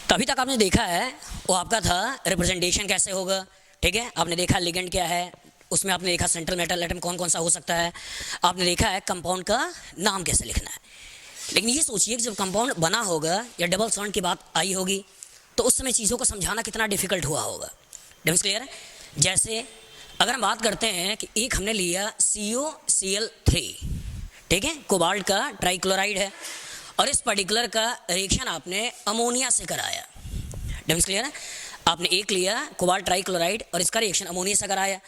तो अभी तक आपने देखा है वो आपका था रिप्रेजेंटेशन कैसे होगा, ठीक है। आपने देखा लिगेंड क्या है, उसमें आपने देखा सेंट्रल मेटल एटम कौन कौन सा हो सकता है, आपने देखा है कंपाउंड का नाम कैसे लिखना है। लेकिन ये सोचिए कि जब कंपाउंड बना होगा या डबल बॉन्ड की बात आई होगी तो उस समय चीज़ों को समझाना कितना डिफिकल्ट हुआ होगा। डिफरेंस क्लियर है। जैसे अगर हम बात करते हैं कि एक हमने लिया COCl3, ठीक है, कोबाल्ट का ट्राइक्लोराइड है, और इस पर्टिकुलर का रिएक्शन आपने अमोनिया से कराया। डिफरेंस क्लियर है। आपने एक लिया कोबाल्ट ट्राइक्लोराइड और इसका रिएक्शन अमोनिया से कराया,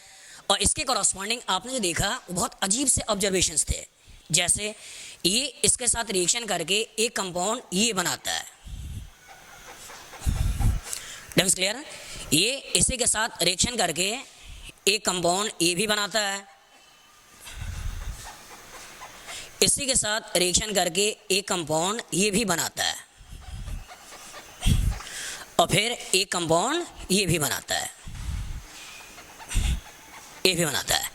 और इसके कॉरस्पॉन्डिंग आपने जो देखा वो बहुत अजीब से ऑब्जर्वेशंस थे। जैसे ये इसके साथ रिएक्शन करके एक कंपाउंड ये बनाता है। डिफरेंस क्लियर है। ये इसी के साथ रिएक्शन करके एक कंपाउंड ये भी बनाता है, इसी के साथ रिएक्शन करके एक कंपाउंड ये भी बनाता है, और फिर एक कंपाउंड ये भी बनाता है, ये भी बनाता है।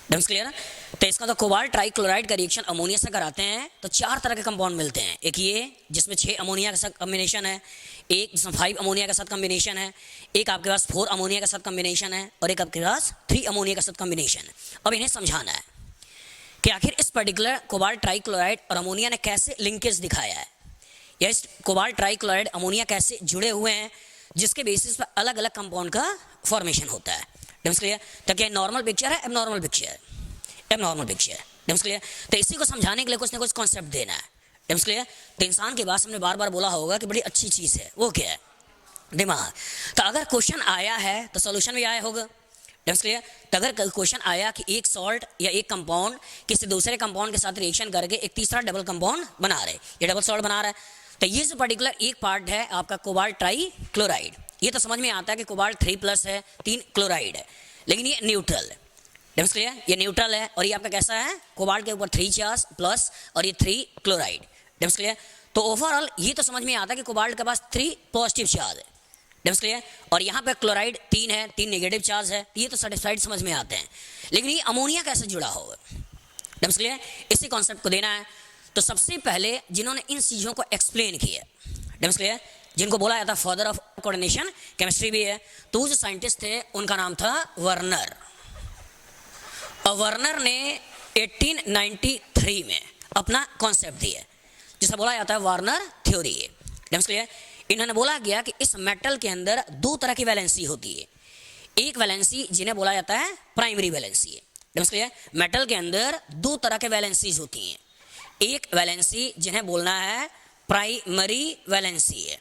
डिफरेंस क्लियर है। तो इसका तो कोबाल्ट ट्राइक्लोराइड का रिएक्शन अमोनिया से कराते हैं तो 4 तरह के कंपाउंड मिलते हैं। एक ये जिसमें 6 अमोनिया के साथ कम्बिनेशन है, एक जिसमें 5 अमोनिया के साथ कम्बिनेशन है, एक आपके पास 4 अमोनिया के साथ कम्बिनेशन है, और एक आपके पास 3 अमोनिया के साथ कम्बिनेशन है। अब इन्हें समझाना है कि आखिर इस पर्टिकुलर कोबाल्ट ट्राइक्लोराइड और अमोनिया ने कैसे लिंकेज दिखाया है, या इस कोबाल्ट ट्राइक्लोराइड अमोनिया कैसे जुड़े हुए हैं, जिसके बेसिस पर अलग अलग कंपाउंड का फॉर्मेशन होता है। Difference clear. तो क्या नॉर्मल पिक्चर है, एबनॉर्मल पिक्चर है, एबनॉर्मल पिक्चर है। Difference clear. तो इसी को समझाने के लिए कुछ ना कुछ कॉन्सेप्ट देना है। Difference clear. तो इंसान के पास हमने बार बार बोला होगा कि बड़ी अच्छी चीज़ है, वो क्या है, दिमाग। तो अगर क्वेश्चन आया है तो सोल्यूशन भी आया होगा। Difference clear. तो अगर क्वेश्चन आया कि एक सॉल्ट या एक कंपाउंड किसी दूसरे कंपाउंड के साथ रिएक्शन करके एक तीसरा डबल कंपाउंड बना रहे, ये डबल सॉल्ट बना रहा है, तो ये जो पर्टिकुलर एक पार्ट है आपका कोबाल्ट ट्राइक्लोराइड, ये तो समझ में आता है कि कोबाल्ट 3+ है, 3 क्लोराइड है, लेकिन ये न्यूट्रल है। Difference clear. ये न्यूट्रल है, और ये आपका कैसा है, कोबाल्ट के ऊपर 3 चार्ज प्लस और ये 3 क्लोराइड। Difference clear. तो ओवरऑल ये तो समझ में आता है कि कोबाल्ट के पास 3 पॉजिटिव चार्ज है। Difference clear. और यहाँ पे क्लोराइड 3 है, 3 नेगेटिव चार्ज है, ये तो सेटिस्फाइड समझ में आते हैं। लेकिन ये अमोनिया कैसे जुड़ा होगा, डिफरेंस क्लियर, इसी कॉन्सेप्ट को देना है। तो सबसे पहले जिन्होंने इन चीज़ों को एक्सप्लेन किया, डिफरेंस क्लियर, जिनको बोला जाता है फादर ऑफ कोऑर्डिनेशन केमिस्ट्री भी है, तो वो जो साइंटिस्ट थे उनका नाम था वर्नर। और वर्नर ने 1893 में अपना कॉन्सेप्ट दिया, जिसे बोला जाता है वार्नर थ्योरी। Difference clear. इन्होंने बोला गया कि इस मेटल के अंदर 2 तरह की वैलेंसी होती है। एक वैलेंसी जिन्हें बोला जाता है प्राइमरी वैलेंसी है। Difference clear. मेटल के अंदर 2 तरह के वैलेंसीज होती हैं। एक वैलेंसी जिन्हें बोलना है प्राइमरी वैलेंसी है,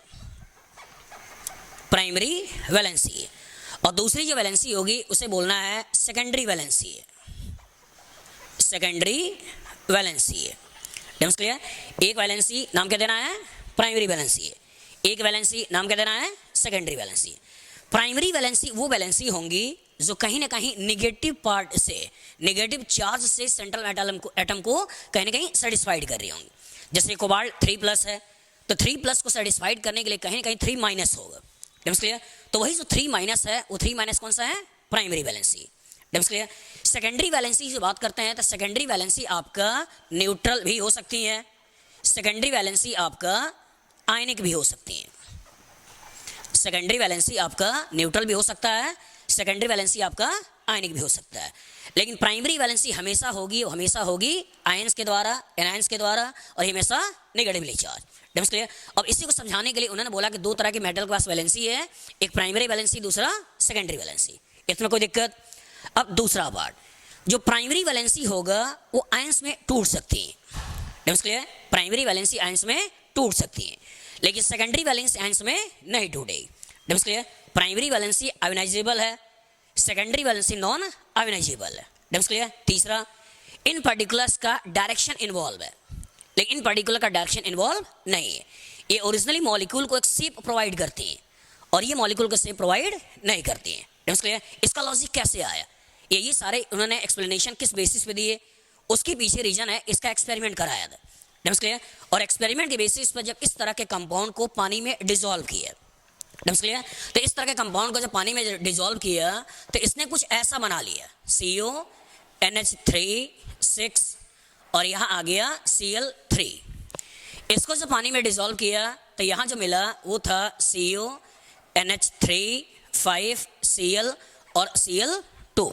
प्राइमरी वैलेंसी है, और दूसरी जो वैलेंसी होगी उसे बोलना है सेकेंडरी वैलेंसी है, सेकेंडरी वैलेंसी है। Difference clear. एक वैलेंसी नाम क्या देना है, प्राइमरी वैलेंसी है, एक वैलेंसी नाम क्या देना है, सेकेंडरी वैलेंसी। प्राइमरी वैलेंसी वो वैलेंसी होंगी जो कहीं ना कहीं निगेटिव पार्ट से, निगेटिव चार्ज से सेंट्रल एटम को कहीं ना कहीं सेटिस्फाइड कर रही होंगी। जैसे कोबाल्ट 3+ है, तो 3+ को सेटिस्फाइड करने के लिए कहीं ना कहीं 3- होगा। Difference clear. तो वही जो 3- है, वो 3- कौन सा है, primary valency. Difference clear. Secondary valency की बात करते हैं तो सेकेंडरी वैलेंसी आपका न्यूट्रल भी हो सकती है, सेकेंडरी वैलेंसी आपका आयनिक भी हो सकती है। सेकेंडरी वैलेंसी आपका न्यूट्रल भी हो सकता है, सेकेंडरी वैलेंसी आपका आयनिक भी हो सकता है, लेकिन प्राइमरी वैलेंसी हमेशा होगी, वो हमेशा होगी आयंस के द्वारा, एनायंस के द्वारा, और हमेशा नेगेटिवली चार्ज। Difference clear. अब इसी को समझाने के लिए उन्होंने बोला कि 2 तरह के मेटल के पास वैलेंसी है, एक प्राइमरी वैलेंसी, दूसरा सेकेंडरी वैलेंसी। इसमें कोई दिक्कत। अब दूसरा पार्ट, जो प्राइमरी वैलेंसी होगा वो आयंस में टूट सकती है। Difference clear. Primary valency ions में टूट सकती है, लेकिन सेकेंडरी वैलेंसी आयंस में नहीं टूटेगी। Difference clear. Primary valency ionisable है, सेकेंडरी वैलेंसी नॉन आयोनाइजेबल है। Difference clear. तीसरा, इन पर्टिकुलर्स का डायरेक्शन इन्वॉल्व है, लेकिन इन पर्टिकुलर का डायरेक्शन इन्वॉल्व नहीं है। ये ओरिजिनली मॉलिक्यूल को एक शेप प्रोवाइड करती हैं, और ये मॉलिक्यूल को शेप प्रोवाइड नहीं करती हैं। Difference clear. इसका लॉजिक कैसे आया, ये सारे उन्होंने एक्सप्लेनेशन किस बेसिस पे दिए, उसके पीछे रीजन है इसका एक्सपेरिमेंट कराया था। Difference clear. और एक्सपेरिमेंट के बेसिस पर जब इस तरह के कंपाउंड को पानी में डिसॉल्व किया, डिफरेंस क्लियर, तो इस तरह के कंपाउंड को जब पानी में डिसॉल्व किया तो इसने कुछ ऐसा बना लिया, CONH3 6 और यहाँ आ गया Cl3। इसको जो पानी में डिसॉल्व किया तो यहाँ जो मिला वो था CONH3 5Cl और Cl2।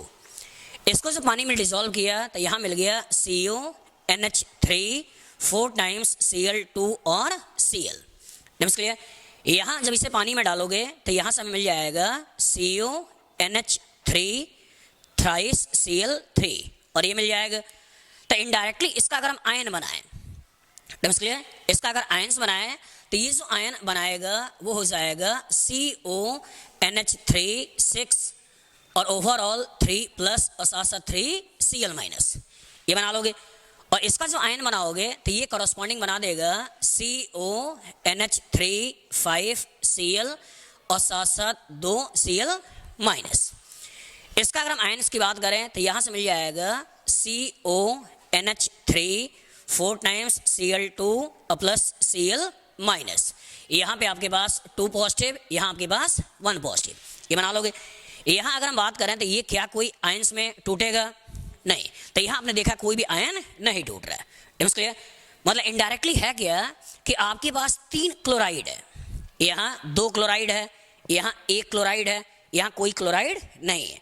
इसको जो पानी में डिसॉल्व किया तो यहाँ मिल गया CONH3 4 टाइम्स Cl2 और Cl। नमस्कार क्लियर। यहाँ जब इसे पानी में डालोगे तो यहाँ से मिल जाएगा CONH3 थ्राइस Cl3 और ये मिल जाएगा। तो इनडायरेक्टली इसका अगर हम आयन बनाएं, नमस्कार क्लियर, इसका अगर आयन्स बनाएं तो ये जो आयन बनाएगा वो हो जाएगा CONH3 6 और ओवरऑल 3 प्लस और साथ साथ 3 Cl माइनस, ये बना लोगे। और इसका जो आयन बनाओगे तो ये कॉरस्पॉन्डिंग बना देगा CONH3 5 Cl और साथ साथ 2 Cl माइनस। इसका अगर हम आयन्स की बात करें तो यहाँ से मिल जाएगा CONH3 4 टाइम्स Cl2 और प्लस Cl माइनस। यहाँ पे आपके पास 2 पॉजिटिव, यहाँ आपके पास 1 पॉजिटिव, ये बना लोगे। यहाँ अगर हम बात करें तो ये क्या कोई आयन्स में टूटेगा? नहीं। तो यहाँ आपने देखा कोई भी आयन नहीं टूट रहा है। क्लियर? मतलब इनडायरेक्टली है क्या कि आपके पास 3 क्लोराइड है, यहाँ 2 क्लोराइड है, यहाँ 1 क्लोराइड है, यहाँ कोई क्लोराइड नहीं है।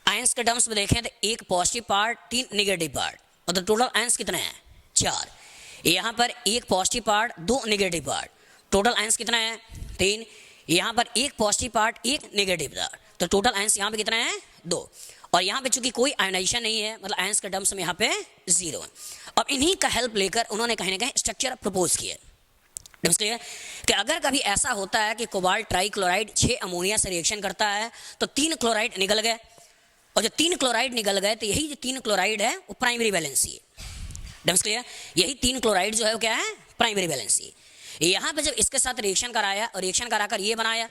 आयंस के टर्म्स में देखें तो 1 पॉजिटिव पार्ट 3 नेगेटिव पार्ट, मतलब टोटल आयंस कितने हैं? 4। यहाँ पर 1 positive part 2 negative part, total ions कितना है? 3। यहाँ पर 1 पॉजिटिव पार्ट 1 नेगेटिव पार्ट, तो टोटल आयंस यहाँ पे कितना है? 2। और यहाँ पे चूंकि कोई आयनाइजेशन नहीं है, मतलब आयंस के टर्म्स में यहाँ पे 0 है। अब इन्हीं का हेल्प लेकर उन्होंने कहीं ना कहीं स्ट्रक्चर प्रपोज किया कि अगर कभी ऐसा होता है कि कोबाल्ट ट्राइक्लोराइड 6 अमोनिया से रिएक्शन करता है तो 3 क्लोराइड निकल गए, और जो 3 क्लोराइड निकल गए तो यही जो 3 क्लोराइड है वो प्राइमरी वैलेंसी है। क्लियर? यही 3 क्लोराइड जो है वो क्या है? Primary valency. यहाँ पे जब इसके साथ रिएक्शन कराया और रिएक्शन कराकर ये बनाया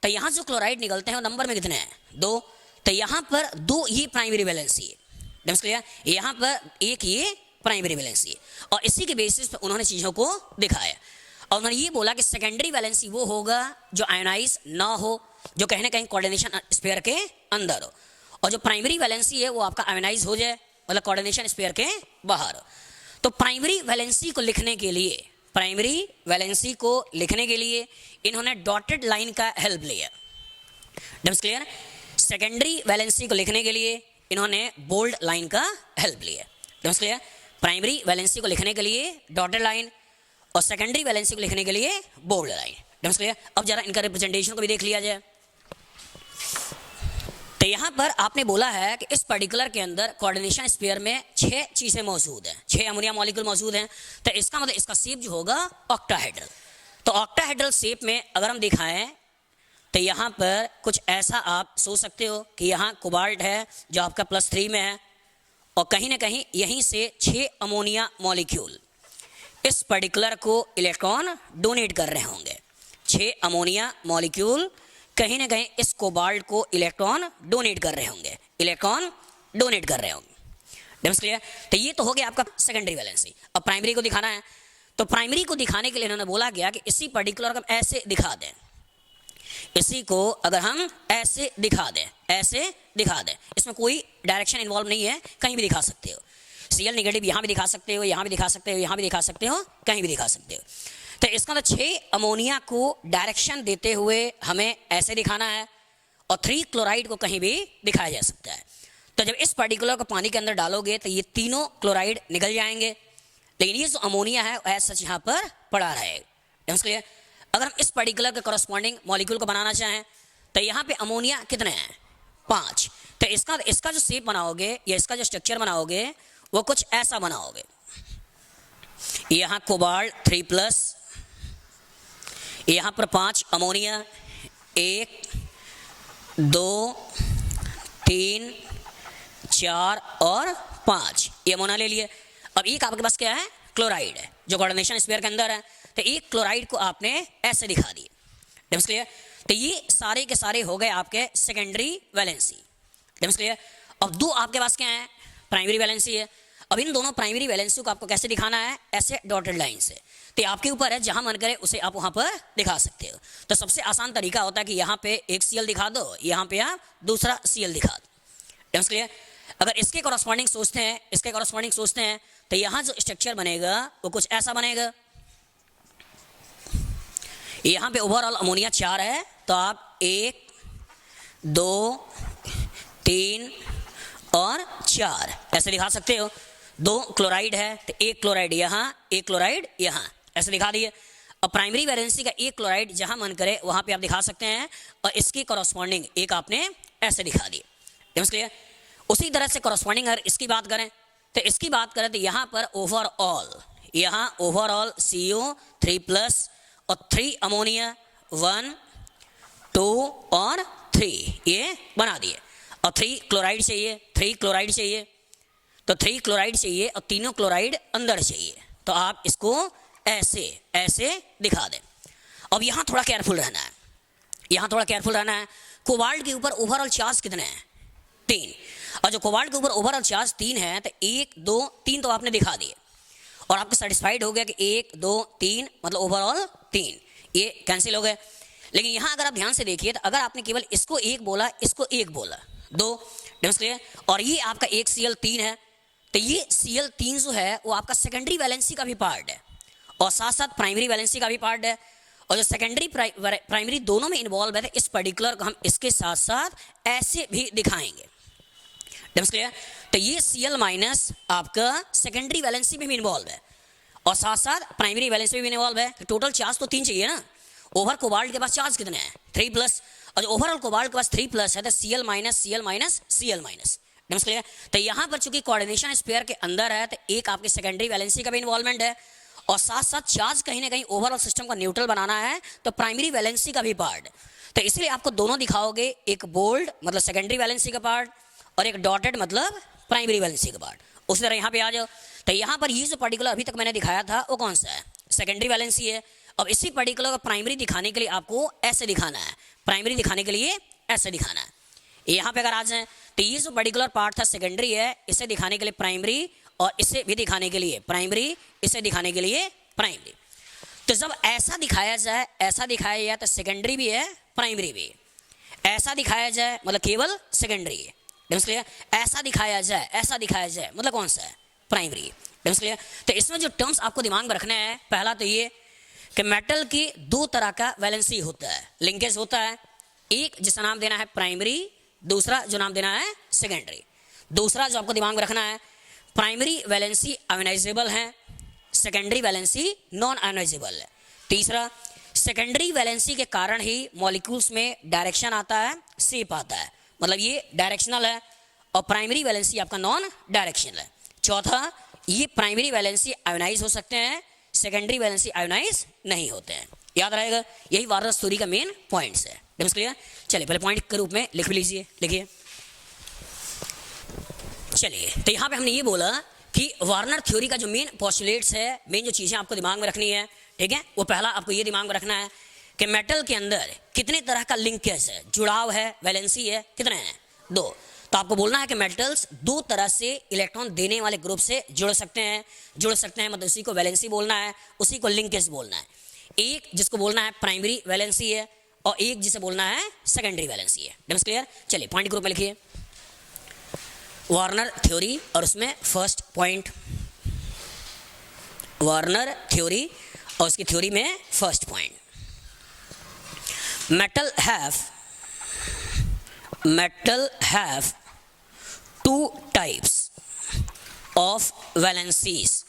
तो यहाँ जो क्लोराइड निकलते हैं वो नंबर में कितने हैं? 2। तो यहाँ पर 2 ये प्राइमरी वैलेंसी है। क्लियर? यहाँ पर 1 ये प्राइमरी वैलेंसी है, और इसी के बेसिस पर उन्होंने चीज़ों को दिखाया। और उन्होंने ये बोला कि सेकेंडरी वैलेंसी वो होगा जो आयनाइज ना हो, जो कहीं ना कहीं कोऑर्डिनेशन स्फीयर के अंदर हो, और जो प्राइमरी वैलेंसी है वो आपका आयनाइज हो जाए, मतलब कोऑर्डिनेशन स्फीयर के बाहर हो। तो प्राइमरी वैलेंसी को लिखने के लिए, प्राइमरी वैलेंसी को लिखने के लिए इन्होंने डॉटेड लाइन का हेल्प लिया। क्लियर? सेकेंडरी वैलेंसी को लिखने के लिए इन्होंने बोल्ड लाइन का हेल्प लिया। क्लियर? प्राइमरी वैलेंसी को लिखने के लिए डॉटेड लाइन और सेकेंडरी वैलेंसी को लिखने के लिए बोल्ड लाइन। क्लियर? अब जरा इनका रिप्रेजेंटेशन को भी देख लिया जाए। तो यहाँ पर आपने बोला है कि इस पर्टिकुलर के अंदर कोऑर्डिनेशन स्फीयर में 6 चीज़ें मौजूद हैं, 6 अमोनिया मॉलिक्यूल मौजूद हैं। तो इसका मतलब इसका शेप जो होगा ऑक्टाहेड्रल। तो ऑक्टाहेड्रल शेप में अगर हम दिखाएं तो यहाँ पर कुछ ऐसा आप सोच सकते हो कि यहाँ कोबाल्ट है जो आपका +3 में है, और कहीं ना कहीं यहीं से 6 अमोनिया मॉलिक्यूल इस पर्टिकुलर को इलेक्ट्रॉन डोनेट कर रहे होंगे। 6 अमोनिया मॉलिक्यूल कहीं ना कहीं इस कोबाल्ट को इलेक्ट्रॉन डोनेट कर रहे होंगे, इलेक्ट्रॉन डोनेट कर रहे होंगे। क्लियर? तो ये तो हो गया आपका सेकेंडरी वैलेंसी। अब प्राइमरी को दिखाना है, तो प्राइमरी को दिखाने के लिए इन्होंने बोला गया कि इसी पर्टिकुलर को ऐसे दिखा दें, इसी को अगर हम ऐसे दिखा दें, ऐसे दिखा दें, इसमें कोई डायरेक्शन इन्वॉल्व नहीं है, कहीं भी दिखा सकते हो। Cl नेगेटिव यहाँ भी दिखा सकते हो, यहाँ भी दिखा सकते हो, यहाँ भी दिखा सकते हो, कहीं भी दिखा सकते हो। तो इसका मतलब 6 अमोनिया को डायरेक्शन देते हुए हमें ऐसे दिखाना है, और 3 क्लोराइड को कहीं भी दिखाया जा सकता है। तो जब इस पर्टिकुलर को पानी के अंदर डालोगे तो ये तीनों क्लोराइड निकल जाएंगे, लेकिन ये जो अमोनिया है एज सच यहाँ पर पड़ा रहेगा। क्लियर? अगर हम इस पर्टिकुलर के कॉरस्पॉन्डिंग मॉलिक्यूल को बनाना चाहें तो यहाँ पे अमोनिया कितने हैं? 5। तो इसका जो शेप बनाओगे या इसका जो स्ट्रक्चर बनाओगे वो कुछ ऐसा बनाओगे। यहाँ कोबाल्ट 3+, यहाँ पर 5 अमोनिया, 1 2 3 4 और 5, ये अमोनिया ले लिए। अब एक आपके पास क्या है? क्लोराइड है जो कोऑर्डिनेशन स्फीयर के अंदर है। तो एक क्लोराइड को आपने ऐसे दिखा दिए। क्लियर? तो ये सारे के सारे हो गए आपके सेकेंडरी वैलेंसी। क्लियर? अब 2 आपके पास क्या है? प्राइमरी वैलेंसी है। अब इन दोनों प्राइमरी वैलेंसी को आपको कैसे दिखाना है? ऐसे डॉटेड लाइन से। तो आपके ऊपर है, जहां मन करे उसे आप वहां पर दिखा सकते हो। तो सबसे आसान तरीका होता है कि यहाँ पे एक Cl दिखा दो, यहाँ पे आप दूसरा Cl दिखा दो। क्लियर? अगर इसके कॉरस्पॉन्डिंग सोचते हैं, इसके कॉरस्पॉन्डिंग सोचते हैं तो यहाँ जो स्ट्रक्चर बनेगा वो कुछ ऐसा बनेगा। यहाँ पे ओवरऑल अमोनिया 4 है, तो आप 1 2 3 और 4 ऐसे दिखा सकते हो। 2 क्लोराइड है तो 1 क्लोराइड यहाँ, 1 क्लोराइड यहाँ, ऐसे दिखा दिए। अब प्राइमरी वैलेंसी का 1 क्लोराइड जहाँ मन करे वहाँ पे आप दिखा सकते हैं, और इसकी कॉरस्पॉन्डिंग एक आपने ऐसे दिखा दी। क्लियर? उसी तरह से कॉरस्पॉन्डिंग अगर इसकी बात करें तो इसकी बात करें तो यहाँ पर ओवरऑल, यहाँ ओवरऑल CO3+ और 3 अमोनिया 1 2 और 3 ये बना दिए। और 3 क्लोराइड चाहिए, 3 क्लोराइड चाहिए, तो 3 क्लोराइड चाहिए और तीनों क्लोराइड अंदर चाहिए, तो आप इसको ऐसे ऐसे दिखा दें। अब यहाँ थोड़ा केयरफुल रहना है, यहाँ थोड़ा केयरफुल रहना है। कोबाल्ट के ऊपर ओवरऑल चार्ज कितने हैं? 3। और जो कोबाल्ट के ऊपर ओवरऑल चार्ज 3 है तो 1 2 3 तो आपने दिखा दिए, और आपको सेटिस्फाइड हो गया कि 1 2 3 मतलब ओवरऑल 3, ये कैंसिल हो गए। लेकिन यहाँ अगर आप ध्यान से देखिए तो अगर आपने केवल इसको 1 बोला, इसको 1 बोला, 2 क्लियर, और ये आपका एक Cl3 है, तो ये Cl3 जो है वो आपका सेकेंडरी वैलेंसी का भी पार्ट है और साथ साथ प्राइमरी वैलेंसी का भी पार्ट है। और जो सेकेंडरी प्राइमरी दोनों में इन्वॉल्व है, इस पर्टिकुलर को हम इसके साथ साथ ऐसे भी दिखाएंगे। क्लियर? तो ये Cl- आपका सेकेंडरी वैलेंसी में भी इन्वॉल्व है और साथ साथ प्राइमरी वैलेंसी में भी इन्वॉल्व है। तो टोटल चार्ज तो 3 चाहिए ना। ओवर कोबाल्ट के पास चार्ज कितने हैं? 3+, और जो ओवरऑल कोबाल्ट के पास 3+ है तो Cl-Cl-Cl-, क्लियर? तो यहाँ पर चूंकि कोऑर्डिनेशन स्पेयर के अंदर है तो एक आपके सेकेंडरी वैलेंसी का भी इन्वॉल्वमेंट है, और साथ साथ चार्ज कहीं ना कहीं ओवरऑल सिस्टम का न्यूट्रल बनाना है, तो प्राइमरी वैलेंसी का भी पार्ट। तो इसलिए आपको दोनों दिखाओगे, एक बोल्ड मतलब सेकेंडरी वैलेंसी का पार्ट और एक डॉटेड मतलब प्राइमरी वैलेंसी का पार्ट। उसी तरह यहाँ पे आ जाओ, तो यहाँ पर ये जो पर्टिकुलर अभी तक मैंने दिखाया था वो कौन सा है? सेकेंडरी वैलेंसी है। अब इसी पर्टिकुलर प्राइमरी दिखाने के लिए आपको ऐसे दिखाना है, प्राइमरी दिखाने के लिए ऐसे दिखाना है। यहाँ पे अगर आ जाए तो ये जो पर्टिकुलर पार्ट था सेकेंडरी है, इसे दिखाने के लिए प्राइमरी, और इसे भी दिखाने के लिए प्राइमरी, इसे दिखाने के लिए प्राइमरी। तो जब ऐसा दिखाया जाए, ऐसा दिखाया जाए तो सेकेंडरी भी है प्राइमरी भी, ऐसा दिखाया जाए मतलब केवल सेकेंडरी है। ऐसा दिखाया जाए, ऐसा दिखाया जाए मतलब कौन सा है? प्राइमरी। तो इसमें जो टर्म्स आपको दिमाग में रखना है, पहला तो ये कि मेटल की 2 तरह का वैलेंसी होता है, लिंकेज होता है। एक जिसका नाम देना है प्राइमरी, दूसरा जो नाम देना है सेकेंडरी। दूसरा जो आपको दिमाग में रखना है, प्राइमरी वैलेंसी आयोनाइजेबल है, सेकेंडरी वैलेंसी नॉन आयोनाइजेबल है। तीसरा, सेकेंडरी वैलेंसी के कारण ही मॉलिक्यूल्स में डायरेक्शन आता है, शेप आता है, मतलब ये डायरेक्शनल है, और प्राइमरी वैलेंसी आपका नॉन डायरेक्शनल है। चौथा, ये प्राइमरी वैलेंसी आयोनाइज हो सकते हैं, सेकेंडरी वैलेंसी आयोनाइज नहीं होते हैं। याद रहेगा, यही वार्नर थ्योरी का मेन पॉइंट्स है। क्लियर? चलिए पहले पॉइंट के रूप में लिख लीजिए, लिखिए। चलिए, तो यहाँ पे हमने ये बोला कि वार्नर थ्योरी का जो मेन पोस्टुलेट्स है, मेन जो चीज़ें आपको दिमाग में रखनी है, ठीक है, वो पहला आपको ये दिमाग में रखना है कि मेटल के अंदर कितने तरह का लिंकेज है, जुड़ाव है, वैलेंसी है, कितने हैं? 2। तो आपको बोलना है कि मेटल्स 2 तरह से इलेक्ट्रॉन देने वाले ग्रुप से जुड़ सकते हैं मतलब उसी को वैलेंसी बोलना है, उसी को लिंकेज बोलना है। एक जिसको बोलना है प्राइमरी वैलेंसी है, और एक जिसे बोलना है सेकेंडरी वैलेंसी है। क्लियर? चलिए पॉइंट ग्रुप में लिखिए वार्नर थ्योरी, और उसमें फर्स्ट पॉइंट वार्नर थ्योरी, और उसकी थ्योरी में first point, metal have 2 types of valencies.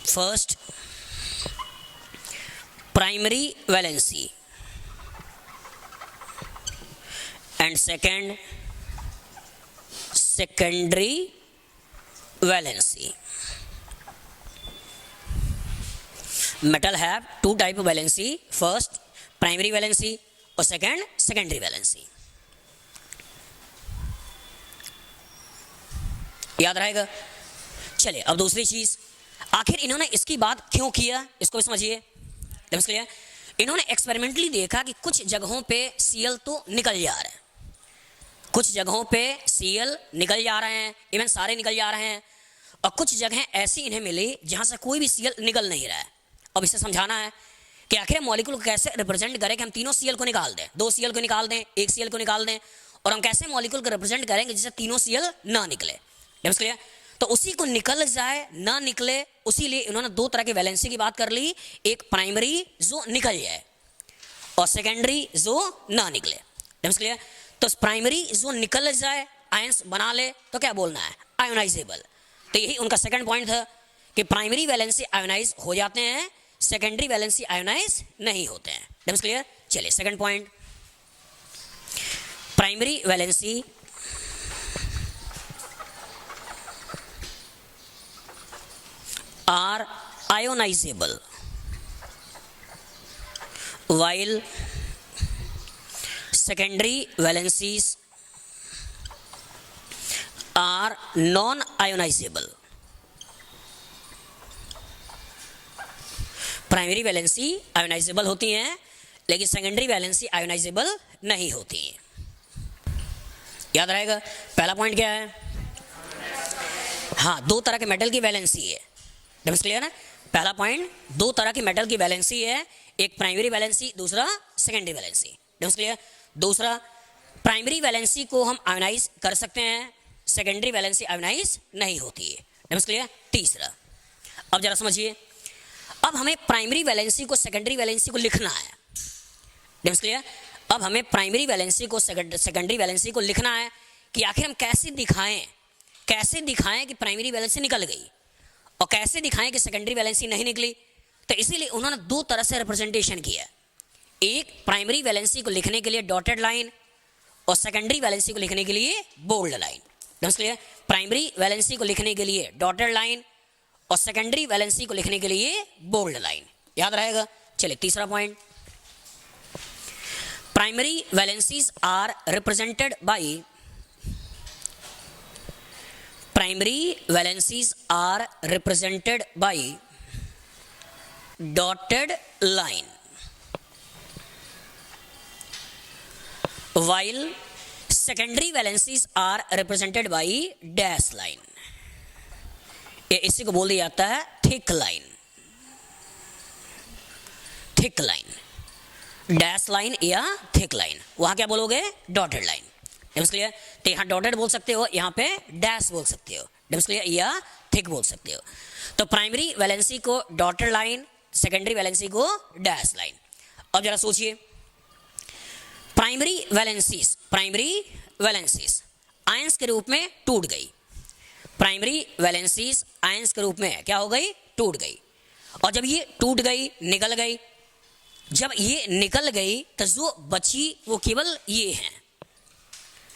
First, primary valency, and second, secondary valency. Metal have 2 type of valency, first primary valency और second secondary valency। याद रहेगा। चलिए अब दूसरी चीज, आखिर इन्होंने इसकी बात क्यों किया, इसको भी समझिए। क्लियर? इन्होंने एक्सपेरिमेंटली देखा कि कुछ जगहों पे Cl तो निकल जा रहे हैं, कुछ जगहों पे Cl निकल जा रहे हैं, इवन सारे निकल जा रहे हैं, और कुछ जगह ऐसी इन्हें मिली जहां से कोई भी Cl निकल नहीं रहा है। अब इसे समझाना है कि आखिर मॉलिक्यूल को कैसे रिप्रेजेंट करें कि हम तीनों Cl को निकाल दें, 2 Cl को निकाल दें, 1 Cl को निकाल दें, और हम कैसे मॉलिक्यूल को रिप्रेजेंट करेंगे जिससे तीनों Cl ना निकले। क्लियर? तो उसी को निकल जाए ना निकले, उसीलिए इन्होंने दो तरह की वैलेंसी की बात कर ली, एक प्राइमरी जो निकल जाए और सेकेंडरी जो ना निकले। क्लियर? तो प्राइमरी जो निकल जाए, आयंस बना ले, तो क्या बोलना है? आयोनाइजेबल। तो यही उनका सेकंड पॉइंट था कि प्राइमरी वैलेंसी आयोनाइज हो जाते हैं, सेकेंडरी वैलेंसी आयोनाइज नहीं होते हैं। क्लियर? चलिए second point, primary valency are ionizable while secondary valencies are non-ionizable। Primary valency ionisable होती हैं, लेकिन सेकेंडरी वैलेंसी आयोनाइजेबल नहीं होती हैं। याद रहेगा पहला पॉइंट क्या है? हाँ, दो तरह के मेटल की वैलेंसी है। क्लियर है? पहला पॉइंट, दो तरह की मेटल की वैलेंसी है, एक प्राइमरी वैलेंसी, दूसरा सेकेंडरी वैलेंसी। क्लियर? दूसरा, प्राइमरी वैलेंसी को हम आयोनाइज कर सकते हैं, सेकेंडरी वैलेंसी आयोनाइज नहीं होती है। क्लियर? तीसरा, अब जरा समझिए, अब हमें प्राइमरी वैलेंसी को सेकेंडरी वैलेंसी को लिखना है। क्लियर? अब हमें प्राइमरी वैलेंसी को सेकेंडरी वैलेंसी को लिखना है कि आखिर हम कैसे दिखाएं कि प्राइमरी वैलेंसी निकल गई और कैसे दिखाएं कि सेकेंडरी वैलेंसी नहीं निकली। तो इसीलिए उन्होंने दो तरह से रिप्रेजेंटेशन किया, एक प्राइमरी वैलेंसी को लिखने के लिए डॉटेड लाइन और सेकेंडरी वैलेंसी को लिखने के लिए bold line. Clear? Primary valency को लिखने के लिए डॉटेड लाइन और सेकेंडरी वैलेंसी को लिखने के लिए बोल्ड लाइन। याद रहेगा? चलिए तीसरा point, primary valencies are represented by dotted line while secondary valencies are represented by dash line। इसी को बोल दिया जाता है थिक लाइन। डैश लाइन या थिक लाइन, वहां क्या बोलोगे? Dotted line. क्लियर? तो यहाँ डॉटेड बोल सकते हो, यहाँ पे डैश बोल सकते हो। क्लियर? या थिक बोल सकते हो। तो प्राइमरी वैलेंसी को डॉटेड लाइन, सेकेंडरी वैलेंसी को डैश लाइन। अब जरा सोचिए, प्राइमरी वैलेंसीज आयंस के रूप में टूट गई। प्राइमरी वैलेंसीज आयंस के रूप में क्या हो गई? टूट गई। और जब ये टूट गई, निकल गई, जब ये निकल गई तो जो बची वो केवल ये है।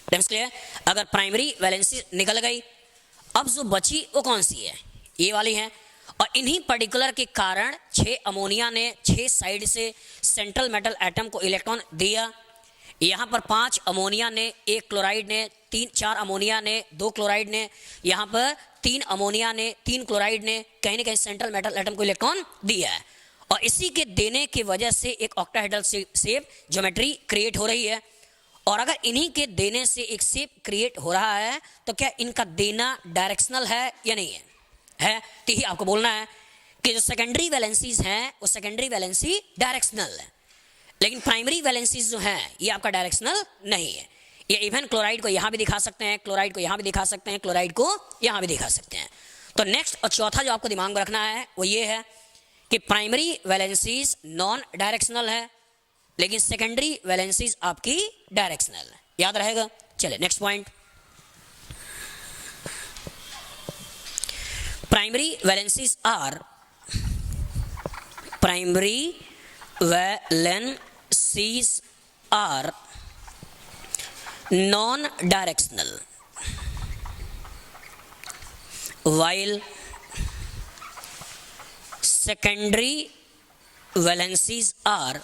क्लियर? अगर प्राइमरी वैलेंसी निकल गई, अब जो बची वो कौन सी है? ये वाली है। और इन्हीं पर्टिकुलर के कारण 6 अमोनिया ने 6 साइड से सेंट्रल मेटल एटम को इलेक्ट्रॉन दिया। यहाँ पर 5 अमोनिया ने, 1 क्लोराइड ने, 4 अमोनिया ने, 2 क्लोराइड ने, यहाँ पर 3 अमोनिया ने, 3 क्लोराइड ने कहीं ना कहीं सेंट्रल मेटल एटम को इलेक्ट्रॉन दिया है। और इसी के देने की वजह से एक ऑक्टाहेड्रल शेप ज्योमेट्री क्रिएट हो रही है। और अगर इन्हीं के देने से एक शेप क्रिएट हो रहा है तो क्या इनका देना डायरेक्शनल है या नहीं है? तो यही आपको बोलना है कि जो सेकेंडरी वैलेंसीज हैं वो सेकेंडरी वैलेंसी डायरेक्शनल है, लेकिन प्राइमरी वैलेंसीज जो हैं ये आपका डायरेक्शनल नहीं है। ये इवन क्लोराइड को यहाँ भी दिखा सकते हैं, क्लोराइड को यहाँ भी दिखा सकते हैं, क्लोराइड को यहाँ भी दिखा सकते हैं। तो नेक्स्ट और चौथा जो आपको दिमाग में रखना है वो ये है कि प्राइमरी वैलेंसीज नॉन डायरेक्शनल है, लेकिन सेकेंडरी वैलेंसीज आपकी डायरेक्शनल है। याद रहेगा? चले next point, primary valencies are non directional while secondary valencies are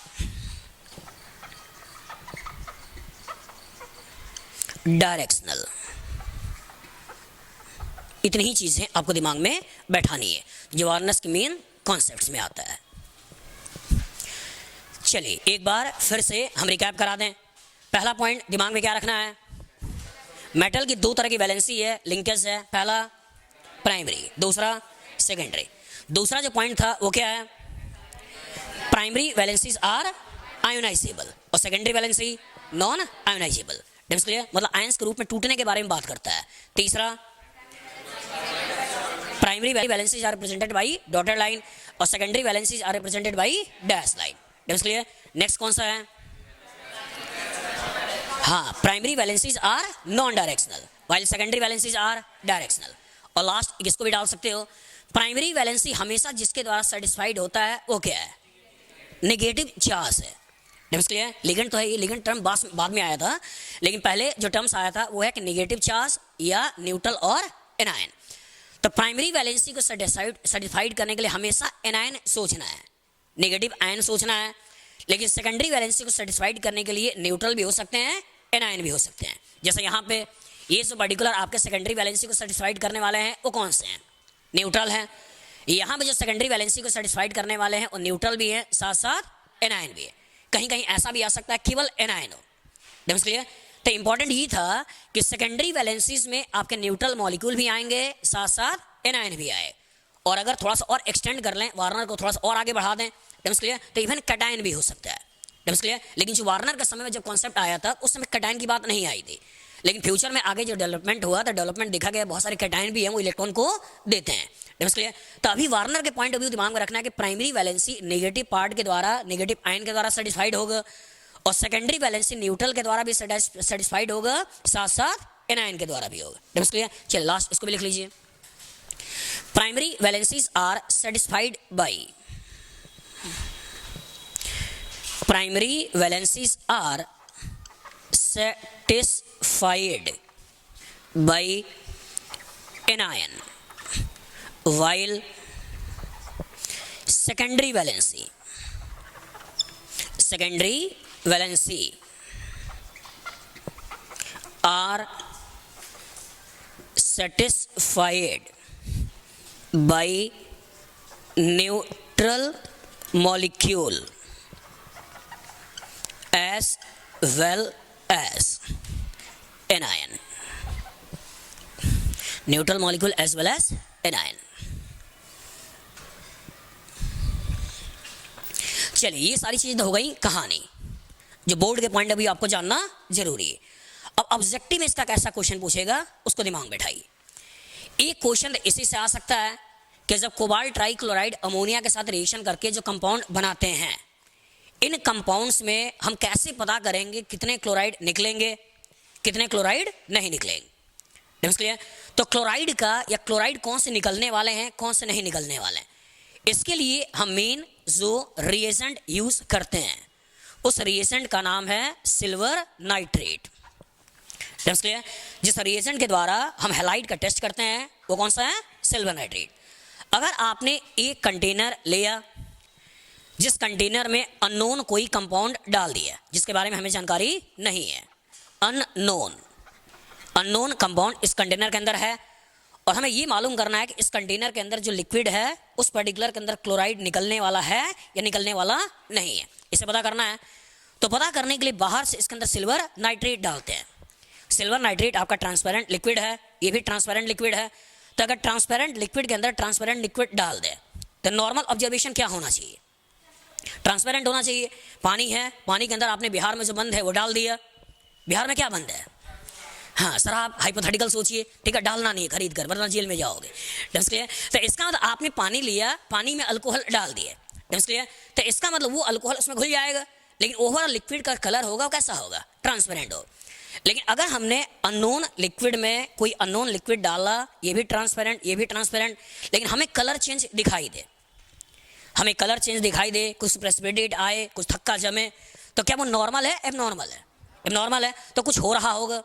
directional. इतनी ही चीजें आपको दिमाग में बैठानी है जो अवेयरनेस के मेन कॉन्सेप्ट्स में आता है। चलिए एक बार फिर से हम रिकैप करा दें। पहला पॉइंट दिमाग में क्या रखना है? मेटल की दो तरह की वैलेंसी है, लिंकेज है। पहला प्राइमरी, दूसरा सेकेंडरी। दूसरा जो पॉइंट था वो क्या है? प्राइमरी वैलेंसीज आर आयोनाइजेबल और सेकेंडरी वैलेंसी नॉन आयोनाइजेबल। मतलब आयंस के रूप में टूटने के बारे में बात करता है। तीसरा primary valencies are represented by dotted line और secondary valencies are represented by dash line. That's clear. Next कौन सा है? हाँ, primary valencies are non directional while secondary valencies are directional. और लास्ट इसको भी डाल सकते हो, प्राइमरी वैलेंसी हमेशा जिसके द्वारा सेटिस्फाइड होता है वो क्या है? नेगेटिव चार्ज है। That's clear. लिगेंड तो है, ये लिगेंड टर्म बाद में आया था, लेकिन पहले जो टर्म्स आया था वो है कि नेगेटिव चार्ज या न्यूट्रल और एनायन। तो प्राइमरी वैलेंसी को सेटिस्फाइड करने के लिए हमेशा एनायन सोचना है, नेगेटिव आयन सोचना है। लेकिन सेकेंडरी वैलेंसी को सेटिस्फाइड करने के लिए न्यूट्रल भी हो सकते हैं, एनायन भी हो सकते हैं। जैसे यहाँ पे ये जो पर्टिकुलर आपके सेकेंडरी वैलेंसी को सेटिस्फाइड करने वाले हैं वो कौन से हैं? न्यूट्रल हैं। यहाँ पे जो सेकेंडरी वैलेंसी को सेटिस्फाइड करने वाले हैं वो न्यूट्रल भी है, साथ साथ एनायन भी है। कहीं कहीं ऐसा भी आ सकता है केवल एनायन हो। That's clear. तो इंपॉर्टेंट ये था कि सेकेंडरी वैलेंसीज में आपके न्यूट्रल मॉलिक्यूल भी आएंगे, साथ साथ एनायन भी आए। और अगर थोड़ा सा और एक्सटेंड कर लें, वार्नर को थोड़ा सा और आगे बढ़ा दें, दैट्स क्लियर, तो इवन कैटायन भी हो सकता है। That's clear. लेकिन जो वार्नर के समय में जब कॉन्सेप्ट आया था उस समय कैटायन की बात नहीं आई थी, लेकिन फ्यूचर में आगे जो डेवलपमेंट हुआ तो डेवलपमेंट देखा गया बहुत सारे कैटायन भी हैं वो इलेक्ट्रॉन को देते हैं। That's clear. तो अभी वार्नर के पॉइंट ऑफ व्यू दिमाग में रखना है कि प्राइमरी वैलेंसी नेगेटिव पार्ट के द्वारा, नेगेटिव आयन के द्वारा सेटिस्फाइड होगा और सेकेंडरी वैलेंसी न्यूट्रल के द्वारा भी सेटिस्फाइड होगा, साथ साथ एनायन के द्वारा भी होगा। That's clear. चलिए लास्ट इसको भी लिख लीजिए। Primary valencies are satisfied by, primary valencies are satisfied by anion while secondary valency are satisfied by neutral molecule as well as anion, neutral molecule as well as anion। चलिए ये सारी चीजें हो गई कहानी, जो बोर्ड के पॉइंट ऑफ व्यू आपको जानना जरूरी है। अब ऑब्जेक्टिव में इसका कैसा क्वेश्चन पूछेगा उसको दिमाग में बैठाइए। एक क्वेश्चन इसी से आ सकता है कि जब कोबाल्ट ट्राइक्लोराइड अमोनिया के साथ रिएक्शन करके जो कंपाउंड बनाते हैं, इन कंपाउंड्स में हम कैसे पता करेंगे कितने क्लोराइड निकलेंगे, कितने क्लोराइड नहीं निकलेंगे। That's clear. तो क्लोराइड का या क्लोराइड कौन से निकलने वाले हैं, कौन से नहीं निकलने वाले हैं, इसके लिए हम मेन जो रिएजेंट यूज करते हैं उस रिएजेंट का नाम है सिल्वर नाइट्रेट। That's clear. जिस रिएजेंट के द्वारा हम हैलाइड का टेस्ट करते हैं वो कौन सा है? Silver nitrate. अगर आपने एक कंटेनर लिया जिस कंटेनर में अननोन कोई कंपाउंड डाल दिया जिसके बारे में हमें जानकारी नहीं है, अननोन कंपाउंड इस कंटेनर के अंदर है और हमें ये मालूम करना है कि इस कंटेनर के अंदर जो लिक्विड है उस पर्टिकुलर के अंदर क्लोराइड निकलने वाला है या निकलने वाला नहीं है, इसे पता करना है। तो पता करने के लिए बाहर से इसके अंदर सिल्वर नाइट्रेट डालते हैं। सिल्वर नाइट्रेट आपका ट्रांसपेरेंट लिक्विड है, ये भी ट्रांसपेरेंट लिक्विड है। तो अगर ट्रांसपेरेंट लिक्विड के अंदर ट्रांसपेरेंट लिक्विड डाल दे तो नॉर्मल ऑब्जर्वेशन क्या होना चाहिए? ट्रांसपेरेंट होना चाहिए। पानी है, पानी के अंदर आपने बिहार में जो बंद है वो डाल दिया, बिहार में क्या बंद है? हाँ सर, आप हाइपोथेटिकल सोचिए, ठीक है, डालना नहीं है खरीद कर वरना जेल में जाओगे। तो इसका मतलब आपने पानी लिया, पानी में अल्कोहल डाल दिया, तो इसका मतलब वो अल्कोहल उसमें घुल जाएगा, लेकिन ओवरऑल लिक्विड का कलर होगा वो कैसा होगा? ट्रांसपेरेंट हो। लेकिन अगर हमने अननोन लिक्विड में कोई अननोन लिक्विड डाला, ये भी ट्रांसपेरेंट, ये भी ट्रांसपेरेंट, लेकिन हमें कलर चेंज दिखाई दे, हमें कलर चेंज दिखाई दे, कुछ प्रेसिपिटेट आए, कुछ थक्का जमे, तो क्या वो नॉर्मल है? एबनॉर्मल है। एबनॉर्मल है तो कुछ हो रहा होगा,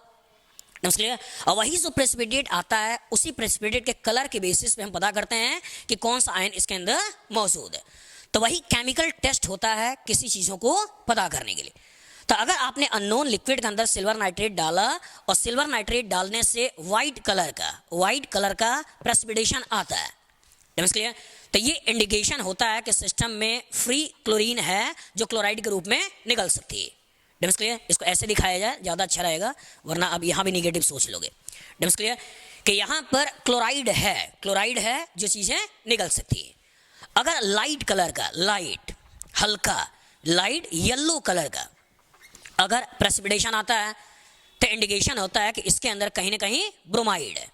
क्लियर। और वही जो प्रेसिपिटेट आता है उसी प्रेसिपिटेट के कलर के बेसिस पे हम पता करते हैं कि कौन सा आयन इसके अंदर मौजूद है। तो वही केमिकल टेस्ट होता है किसी चीज़ों को पता करने के लिए। तो अगर आपने अननोन लिक्विड के अंदर सिल्वर नाइट्रेट डाला और सिल्वर नाइट्रेट डालने से वाइट कलर का प्रेसिपिटेशन आता है, क्लियर, तो ये इंडिकेशन होता है कि सिस्टम में फ्री क्लोरीन है जो क्लोराइड के रूप में निकल सकती है। DIMMs clear. इसको ऐसे दिखाया जाए ज़्यादा अच्छा रहेगा, वरना अब यहाँ भी निगेटिव सोच लोगे। डेम्स क्लियर कि यहाँ पर क्लोराइड है जो चीज़ें निकल सकती है। अगर लाइट कलर का, हल्का लाइट येलो कलर का अगर प्रेसिपिटेशन आता है तो इंडिकेशन होता है कि इसके अंदर कहीं ना कहीं ब्रोमाइड है।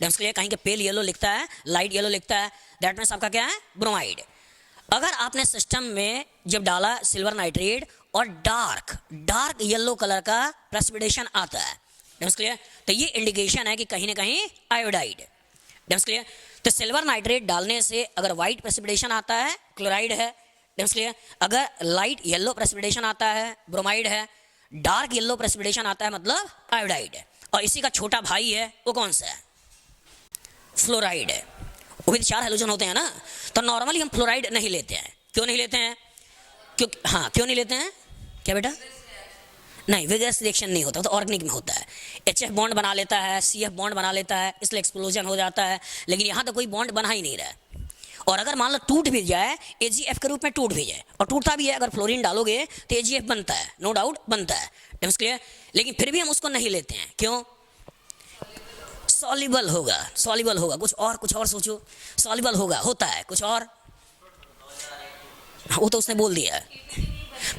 डेम्स क्लियर, कहीं के पेल येलो लिखता है, लाइट येलो लिखता है, दैट मीन्स आपका क्या है, ब्रोमाइड। अगर आपने सिस्टम में जब डाला सिल्वर नाइट्रेट और डार्क येलो कलर का प्रेसिपिटेशन आता है, डेम्स क्लियर, तो ये इंडिकेशन है कि कहीं ना कहीं आयोडाइड। डेम्स क्लियर, तो सिल्वर नाइट्रेट डालने से अगर वाइट प्रेसिपिटेशन आता है, क्लोराइड है। डेम्स क्लियर, अगर लाइट येलो प्रेसिपिटेशन आता है, ब्रोमाइड है। डार्क येलो प्रेसिपिटेशन आता है मतलब आयोडाइड है। और इसी का छोटा भाई है, वो कौन सा है, फ्लोराइड है। वो भी 4 हेलोजन होते हैं ना, तो नॉर्मली हम फ्लोराइड नहीं लेते हैं। क्यों नहीं लेते हैं, क्यों नहीं लेते हैं, क्या बेटा, नहीं विगरस रिएक्शन नहीं होता, तो ऑर्गेनिक में होता है। HF बॉन्ड बना लेता है, CF बॉन्ड बना लेता है, इसलिए एक्सप्लोजन हो जाता है। लेकिन यहाँ तो कोई बॉन्ड बना ही नहीं रहा है। और अगर मान लो टूट भी जाए, AgF के रूप में टूट भी जाए, और टूटता भी है, अगर फ्लोरीन डालोगे तो AgF बनता है, नो डाउट बनता है, डेम्स क्लियर। लेकिन फिर भी हम उसको नहीं लेते हैं, क्यों, सॉल्युबल होगा, कुछ और सोचो, सॉल्युबल होता है कुछ और, वो तो उसने बोल दिया,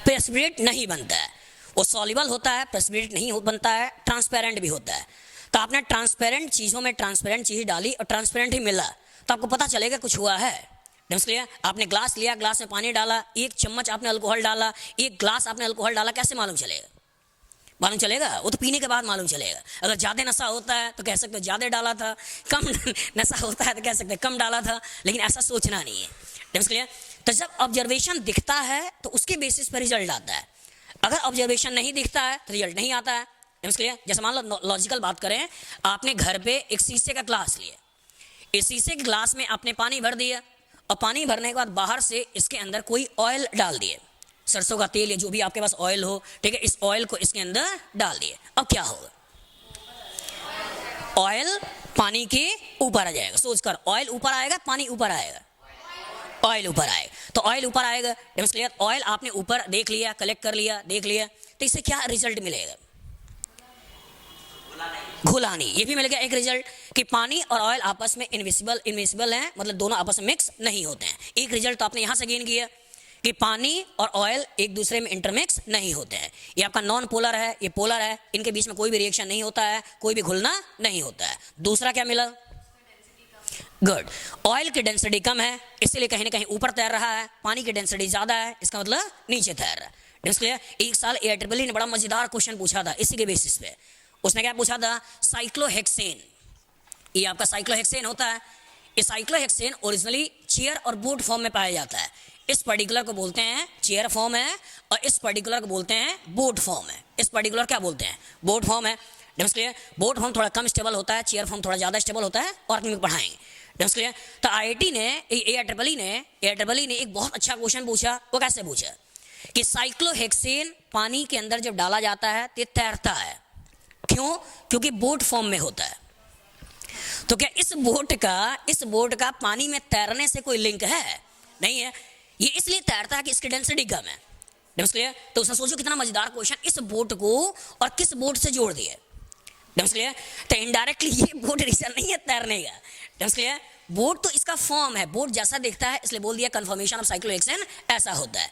प्रेसिपिटेट नहीं बनता है, वो सॉल्युबल होता है, प्रेसिपिटेट नहीं बनता है, ट्रांसपेरेंट भी होता है। तो आपने ट्रांसपेरेंट चीज़ों में ट्रांसपेरेंट चीज़ डाली और ट्रांसपेरेंट ही मिला, तो आपको पता चलेगा कुछ हुआ है। डेम्स क्लियर, आपने ग्लास लिया, ग्लास में पानी डाला, 1 चम्मच आपने अल्कोहल डाला, 1 ग्लास आपने अल्कोहल डाला, कैसे मालूम चलेगा, वो तो पीने के बाद मालूम चलेगा। अगर ज़्यादा नशा होता है तो कह सकते हो ज़्यादा डाला था, कम नशा होता है तो कह सकते हैं कम डाला था, लेकिन ऐसा सोचना नहीं है। डेम्स क्लियर, तो जब ऑब्जर्वेशन दिखता है तो उसके बेसिस पर रिजल्ट आता है। अगर ऑब्जर्वेशन नहीं दिखता है तो रिजल्ट नहीं आता है। डेम्स क्लियर, जैसे मान लो लॉजिकल बात करें, आपने घर पे एक शीशे का ग्लास लिया, इस शीशे के ग्लास में आपने पानी भर दिया, और पानी भरने के बाद बाहर से इसके अंदर कोई ऑयल डाल दिए, सरसों का तेल या जो भी आपके पास ऑयल हो, ठीक है, इस ऑयल को इसके अंदर डाल दिए। अब क्या होगा, ऑयल पानी के ऊपर आ जाएगा। सोचकर, ऑयल ऊपर आएगा, पानी ऊपर आएगा, ऑयल ऊपर आएगा, तो ऑयल ऊपर आएगा। डेम्स क्लियर, ऑयल आपने ऊपर देख लिया, कलेक्ट कर लिया, देख लिया, तो इससे क्या रिजल्ट मिलेगा, घुला नहीं। ये भी मिल गया एक रिजल्ट कि पानी और ऑयल आपस में इनविजिबल हैं, मतलब दोनों आपस में मिक्स नहीं होते हैं। एक रिजल्ट तो आपने यहाँ से गेन किया कि पानी और ऑयल एक दूसरे में इंटरमिक्स नहीं होते हैं। ये आपका नॉन पोलर है, ये पोलर है, इनके बीच में कोई भी रिएक्शन नहीं होता है, कोई भी घुलना नहीं होता है। दूसरा क्या मिला, गुड, ऑयल की डेंसिटी कम है, इसलिए कहीं ना कहीं ऊपर तैर रहा है, पानी की डेंसिटी ज़्यादा है, इसका मतलब नीचे तैर रहा है। इसलिए एक साल AIEEE ने बड़ा मजेदार क्वेश्चन पूछा था इसी के बेसिस पे। उसने क्या पूछा था, साइक्लोहेक्सेन, ये आपका साइक्लोहेक्सेन होता है, ये साइक्लोहेक्सेन ओरिजिनली चेयर और बोट फॉर्म में पाया जाता है। इस पर्टिकुलर को बोलते हैं चेयर फॉर्म है, और इस पर्टिकुलर को बोलते हैं बोट फॉर्म है। इस पर्टिकुलर क्या बोलते हैं, बोट फॉर्म है। डेम्स क्लियर, बोट फॉर्म थोड़ा कम स्टेबल होता है, चेयर फॉर्म थोड़ा ज़्यादा स्टेबल होता है, और आदमी पढ़ाएंगे। डेम्स क्लियर, तो AIEEE ने एक बहुत अच्छा क्वेश्चन पूछा। वो कैसे पूछा कि साइक्लोहेक्सेन पानी के अंदर जब डाला जाता है तो ये तैरता है, क्यों, क्योंकि बोट फॉर्म में होता है। तो क्या इस बोट का पानी में तैरने से कोई लिंक है, नहीं है। ये इसलिए तैरता है कि इसकी डेंसिटी कम है। डेम्स क्लियर, तो उसने सोचो कितना मजेदार क्वेश्चन, इस बोट को और किस बोट से जोड़ दिया। डेम्स क्लियर, तो इनडायरेक्टली ये बोट रीजन नहीं है तैरने का। डेम्स क्लियर, बोट तो इसका फॉर्म है, बोट जैसा दिखता है, इसलिए बोल दिया कन्फर्मेशन ऑफ साइक्लोहेक्सेन ऐसा होता है।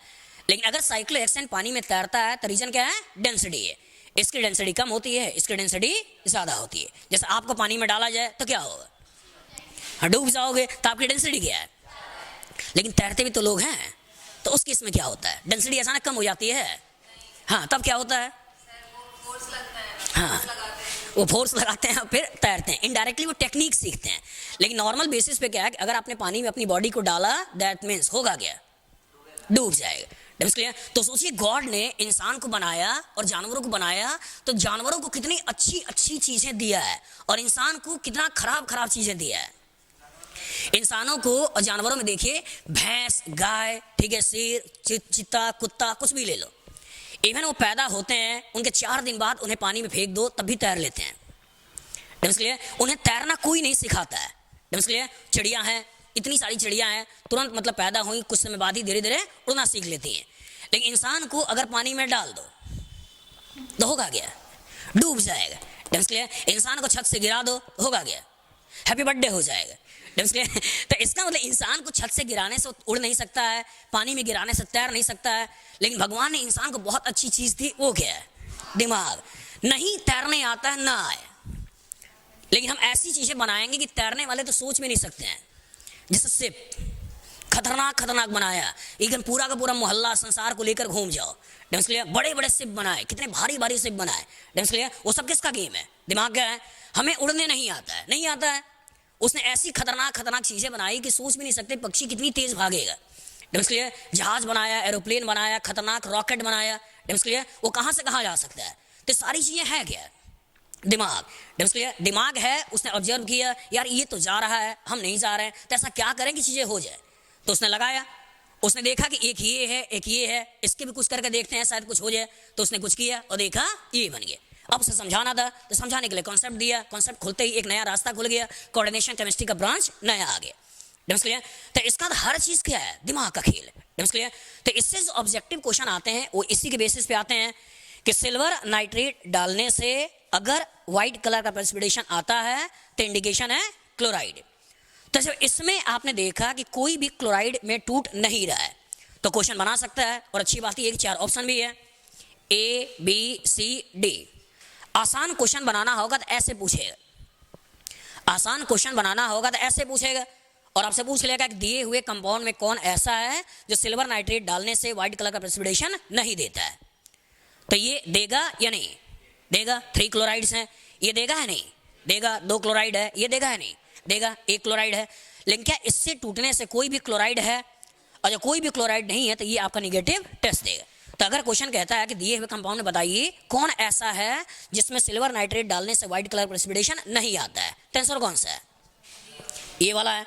लेकिन अगर साइक्लोहेक्सेन पानी में तैरता है तो रीजन क्या है, डेंसिटी है। इसकी डेंसिटी कम होती है, इसकी डेंसिटी ज़्यादा होती है। जैसे आपको पानी में डाला जाए तो क्या होगा, डूब जाओगे, तो आपकी डेंसिटी क्या है, लेकिन तैरते भी तो लोग हैं, तो उस केस में क्या होता है, डेंसिटी अचानक कम हो जाती है। हाँ, तब क्या होता है, हाँ, वो फोर्स लगाते हैं और फिर तैरते हैं। इनडायरेक्टली वो टेक्निक सीखते हैं। लेकिन नॉर्मल बेसिस पे क्या है कि अगर आपने पानी में अपनी बॉडी को डाला, दैट मीन्स होगा क्या, डूब जाएगा। डेम्स क्लियर, तो सोचिए गॉड ने इंसान को बनाया और जानवरों को बनाया, तो जानवरों को कितनी अच्छी अच्छी चीज़ें दिया है और इंसान को कितना खराब खराब चीज़ें दिया है। इंसानों को और जानवरों में देखिए, भैंस, गाय, ठीक है, शेर, चीता, कुत्ता, कुछ भी ले लो, इवन वो पैदा होते हैं, उनके 4 दिन बाद उन्हें पानी में फेंक दो तब भी तैर लेते हैं। डेम्स क्लियर, उन्हें तैरना कोई नहीं सिखाता है। डेम्स क्लियर, चिड़िया हैं, इतनी सारी चिड़िया हैं, तुरंत मतलब पैदा हुई, कुछ समय बाद ही धीरे धीरे उड़ना सीख लेती हैं। लेकिन इंसान को अगर पानी में डाल दो तो होगा क्या, डूब जाएगा। डेम्स क्लियर, इंसान को छत से गिरा दो, होगा क्या, हैप्पी बर्थडे हो जाएगा। डेम्स क्लियर, तो इसका मतलब इंसान को छत से गिराने से उड़ नहीं सकता है, पानी में गिराने से तैर नहीं सकता है। लेकिन भगवान ने इंसान को बहुत अच्छी चीज़ दी, वो क्या है, दिमाग। नहीं तैरने आता है ना आए, लेकिन हम ऐसी चीजें बनाएंगे कि तैरने वाले तो सोच भी नहीं सकते हैं। जैसे सिप, खतरनाक खतरनाक बनाया, एकदम पूरा का पूरा मोहल्ला संसार को लेकर घूम जाओ। डेंस क्लियर, बड़े बड़े सिप बनाए, कितने भारी भारी सिप बनाए। डेंस क्लियर, वो सब किसका गेम है? दिमाग का है। हमें उड़ने नहीं आता है, नहीं आता है। उसने ऐसी खतरनाक खतरनाक चीजें बनाई कि सोच भी नहीं सकते पक्षी कितनी तेज भागेगा। डेंस क्लियर, जहाज बनाया, एरोप्लेन बनाया, खतरनाक रॉकेट बनाया। डेंस क्लियर, वो कहां से कहां जा सकता है? तो सारी चीजें है क्या? दिमाग। डेंस क्लियर, दिमाग है। उसने ऑब्जर्व किया, यार ये तो जा रहा है, हम नहीं जा रहे हैं, तो ऐसा क्या करें कि चीजें हो जाए। तो उसने लगाया, उसने देखा कि एक ये है, एक ये है, इसके भी कुछ करके देखते हैं, शायद कुछ हो जाए। तो उसने कुछ किया और देखा ये बन गया। अब उसे समझाना था, तो समझाने के लिए कॉन्सेप्ट दिया। कॉन्सेप्ट खुलते ही एक नया रास्ता खुल गया, कोऑर्डिनेशन केमिस्ट्री का ब्रांच नया आ गया। डेंस क्लियर, तो इसका हर चीज क्या है? दिमाग का खेल। डेंस क्लियर, तो इससे जो ऑब्जेक्टिव क्वेश्चन आते हैं वो इसी के बेसिस पे आते हैं कि सिल्वर नाइट्रेट डालने से अगर व्हाइट कलर का प्रेसिपिटेशन आता है तो इंडिकेशन है क्लोराइड। तो जब इसमें आपने देखा कि कोई भी क्लोराइड में टूट नहीं रहा है तो क्वेश्चन बना सकता है। और अच्छी बात है एक 4 ऑप्शन भी है, ए बी सी डी। आसान क्वेश्चन बनाना होगा तो ऐसे पूछेगा, आसान क्वेश्चन बनाना होगा तो ऐसे पूछेगा और आपसे पूछ लेगा कि दिए हुए कंपाउंड में कौन ऐसा है जो सिल्वर नाइट्रेट डालने से व्हाइट कलर का प्रेसिपिटेशन नहीं देता है। तो ये देगा या नहीं देगा? 3 क्लोराइड्स हैं, ये देगा है नहीं देगा? 2 क्लोराइड है, ये देगा है नहीं देगा? 1 क्लोराइड है। लेकिन क्या इससे टूटने से कोई भी क्लोराइड है? और जब कोई भी क्लोराइड नहीं है तो ये आपका निगेटिव टेस्ट देगा। तो अगर क्वेश्चन कहता है कि दिए हुए कंपाउंड में बताइए कौन ऐसा है जिसमें सिल्वर नाइट्रेट डालने से व्हाइट कलर प्रेसिपिटेशन नहीं आता है, तो आंसर कौन सा है? ये वाला है।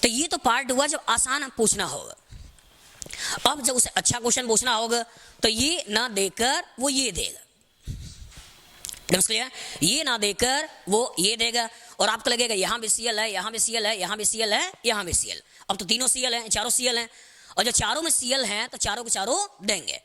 तो ये तो पार्ट हुआ जब आसान पूछना होगा। अब जब उसे अच्छा क्वेश्चन पूछना होगा तो ये ना देकर वो ये देगा। ये ना देकर वो ये देगा और आपको लगेगा यहां भी सीएल है, यहां भी सीएल है, यहां भी सीएल है, यहां भी सीएल। अब तो तीनों सीएल हैं, चारों सीएल हैं। और जब चारों में सीएल हैं तो चारों के चारों देंगे।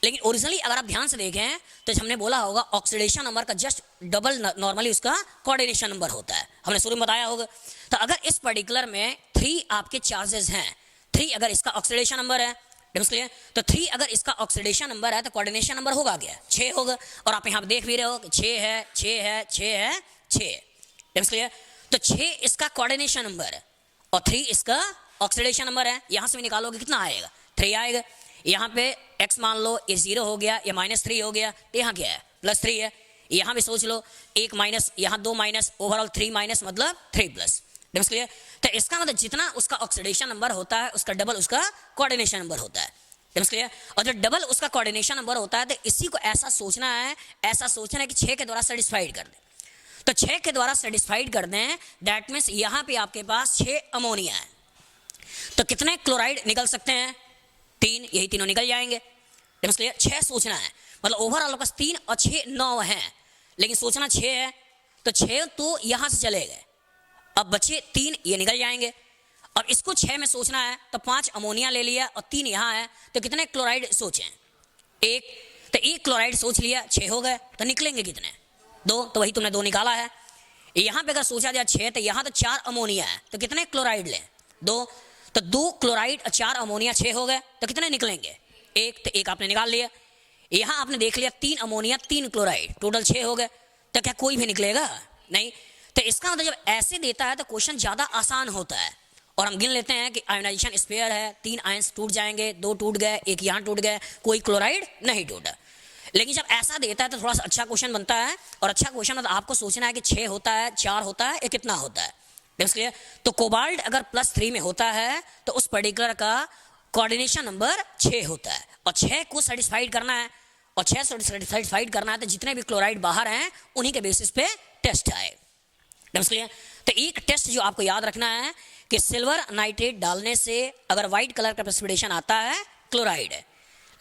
लेकिन ओरिजिनली अगर आप ध्यान से देखें तो हमने बोला होगा ऑक्सीडेशन नंबर का जस्ट डबल नॉर्मली उसका कोऑर्डिनेशन नंबर होता है, हमने शुरू में बताया होगा। तो अगर इस पर्टिकुलर में 3 आपके चार्जेस हैं, 3 अगर इसका ऑक्सीडेशन नंबर है, तो 3 अगर इसका ऑक्सीडेशन नंबर है तो कोऑर्डिनेशन नंबर होगा क्या? 6 होगा। और आप यहाँ देख भी रहे हो कि 6 है, 6 है, 6 है, 6। तो 6 इसका कोऑर्डिनेशन नंबर है और 3 इसका ऑक्सीडेशन नंबर है। यहां से भी निकालोगे कितना आएगा? 3 आएगा। यहाँ पे x मान लो ये 0 हो गया, ये -3 हो गया, तो यहाँ क्या है? +3 है। यहाँ भी सोच लो 1 माइनस, यहाँ 2 माइनस, ओवरऑल 3 माइनस मतलब 3+। क्लियर? तो इसका मतलब जितना उसका ऑक्सीडेशन नंबर होता है उसका डबल उसका कोऑर्डिनेशन नंबर होता है। क्लियर? और जब डबल उसका कोऑर्डिनेशन नंबर होता है तो इसी को ऐसा सोचना है, ऐसा सोचना है कि 6 के द्वारा सेटिस्फाइड कर दें। तो 6 के द्वारा सेटिस्फाइड कर दें, दैट मीन्स यहाँ पे आपके पास 6 अमोनिया है। तो कितने क्लोराइड निकल सकते हैं? 3, यही तीनों निकल जाएंगे। 6 सोचना है, मतलब ओवरऑल आपके पास 3 और 6 9 हैं, लेकिन सोचना 6 है। तो 6 तो यहाँ से चले गए, अब बचे 3, ये निकल जाएंगे। और इसको 6 में सोचना है तो 5 अमोनिया ले लिया और 3 यहाँ है, तो कितने क्लोराइड सोचें? 1। तो 1 क्लोराइड सोच लिया, 6 हो गए, तो निकलेंगे कितने? 2। तो वही तुमने 2 निकाला है। यहाँ पे अगर सोचा जाए 6 तो यहाँ तो 4 अमोनिया है, तो कितने क्लोराइड लें? 2। तो 2 क्लोराइड और 4 अमोनिया 6 हो गए, तो कितने निकलेंगे? 1। तो 1 आपने निकाल लिया। यहाँ आपने देख लिया 3 अमोनिया 3 क्लोराइड, टोटल 6 हो गए। तो क्या कोई भी निकलेगा? नहीं। तो इसका मतलब जब ऐसे देता है तो क्वेश्चन ज़्यादा आसान होता है। और हम गिन लेते हैं कि आयोनाइजेशन स्पेयर है, 3 आयंस टूट जाएंगे, 2 टूट गए, 1 यहाँ टूट गए, कोई क्लोराइड नहीं टूटा। लेकिन जब ऐसा देता है तो थोड़ा सा अच्छा क्वेश्चन बनता है। और अच्छा क्वेश्चन मतलब आपको सोचना है कि 6 होता है, 4 होता है, ये कितना होता है? क्लियर? तो कोबाल्ट अगर +3 में होता है तो उस पर्टिकुलर का कोऑर्डिनेशन नंबर 6 होता है। और 6 को सेटिस्फाइड करना है, और 6 सेटिस्फाइड करना है तो जितने भी क्लोराइड बाहर हैं उन्हीं के बेसिस पे टेस्ट आए। क्लियर? तो एक टेस्ट जो आपको याद रखना है कि सिल्वर नाइट्रेट डालने से अगर व्हाइट कलर का प्रेसिपिटेशन आता है क्लोराइड है,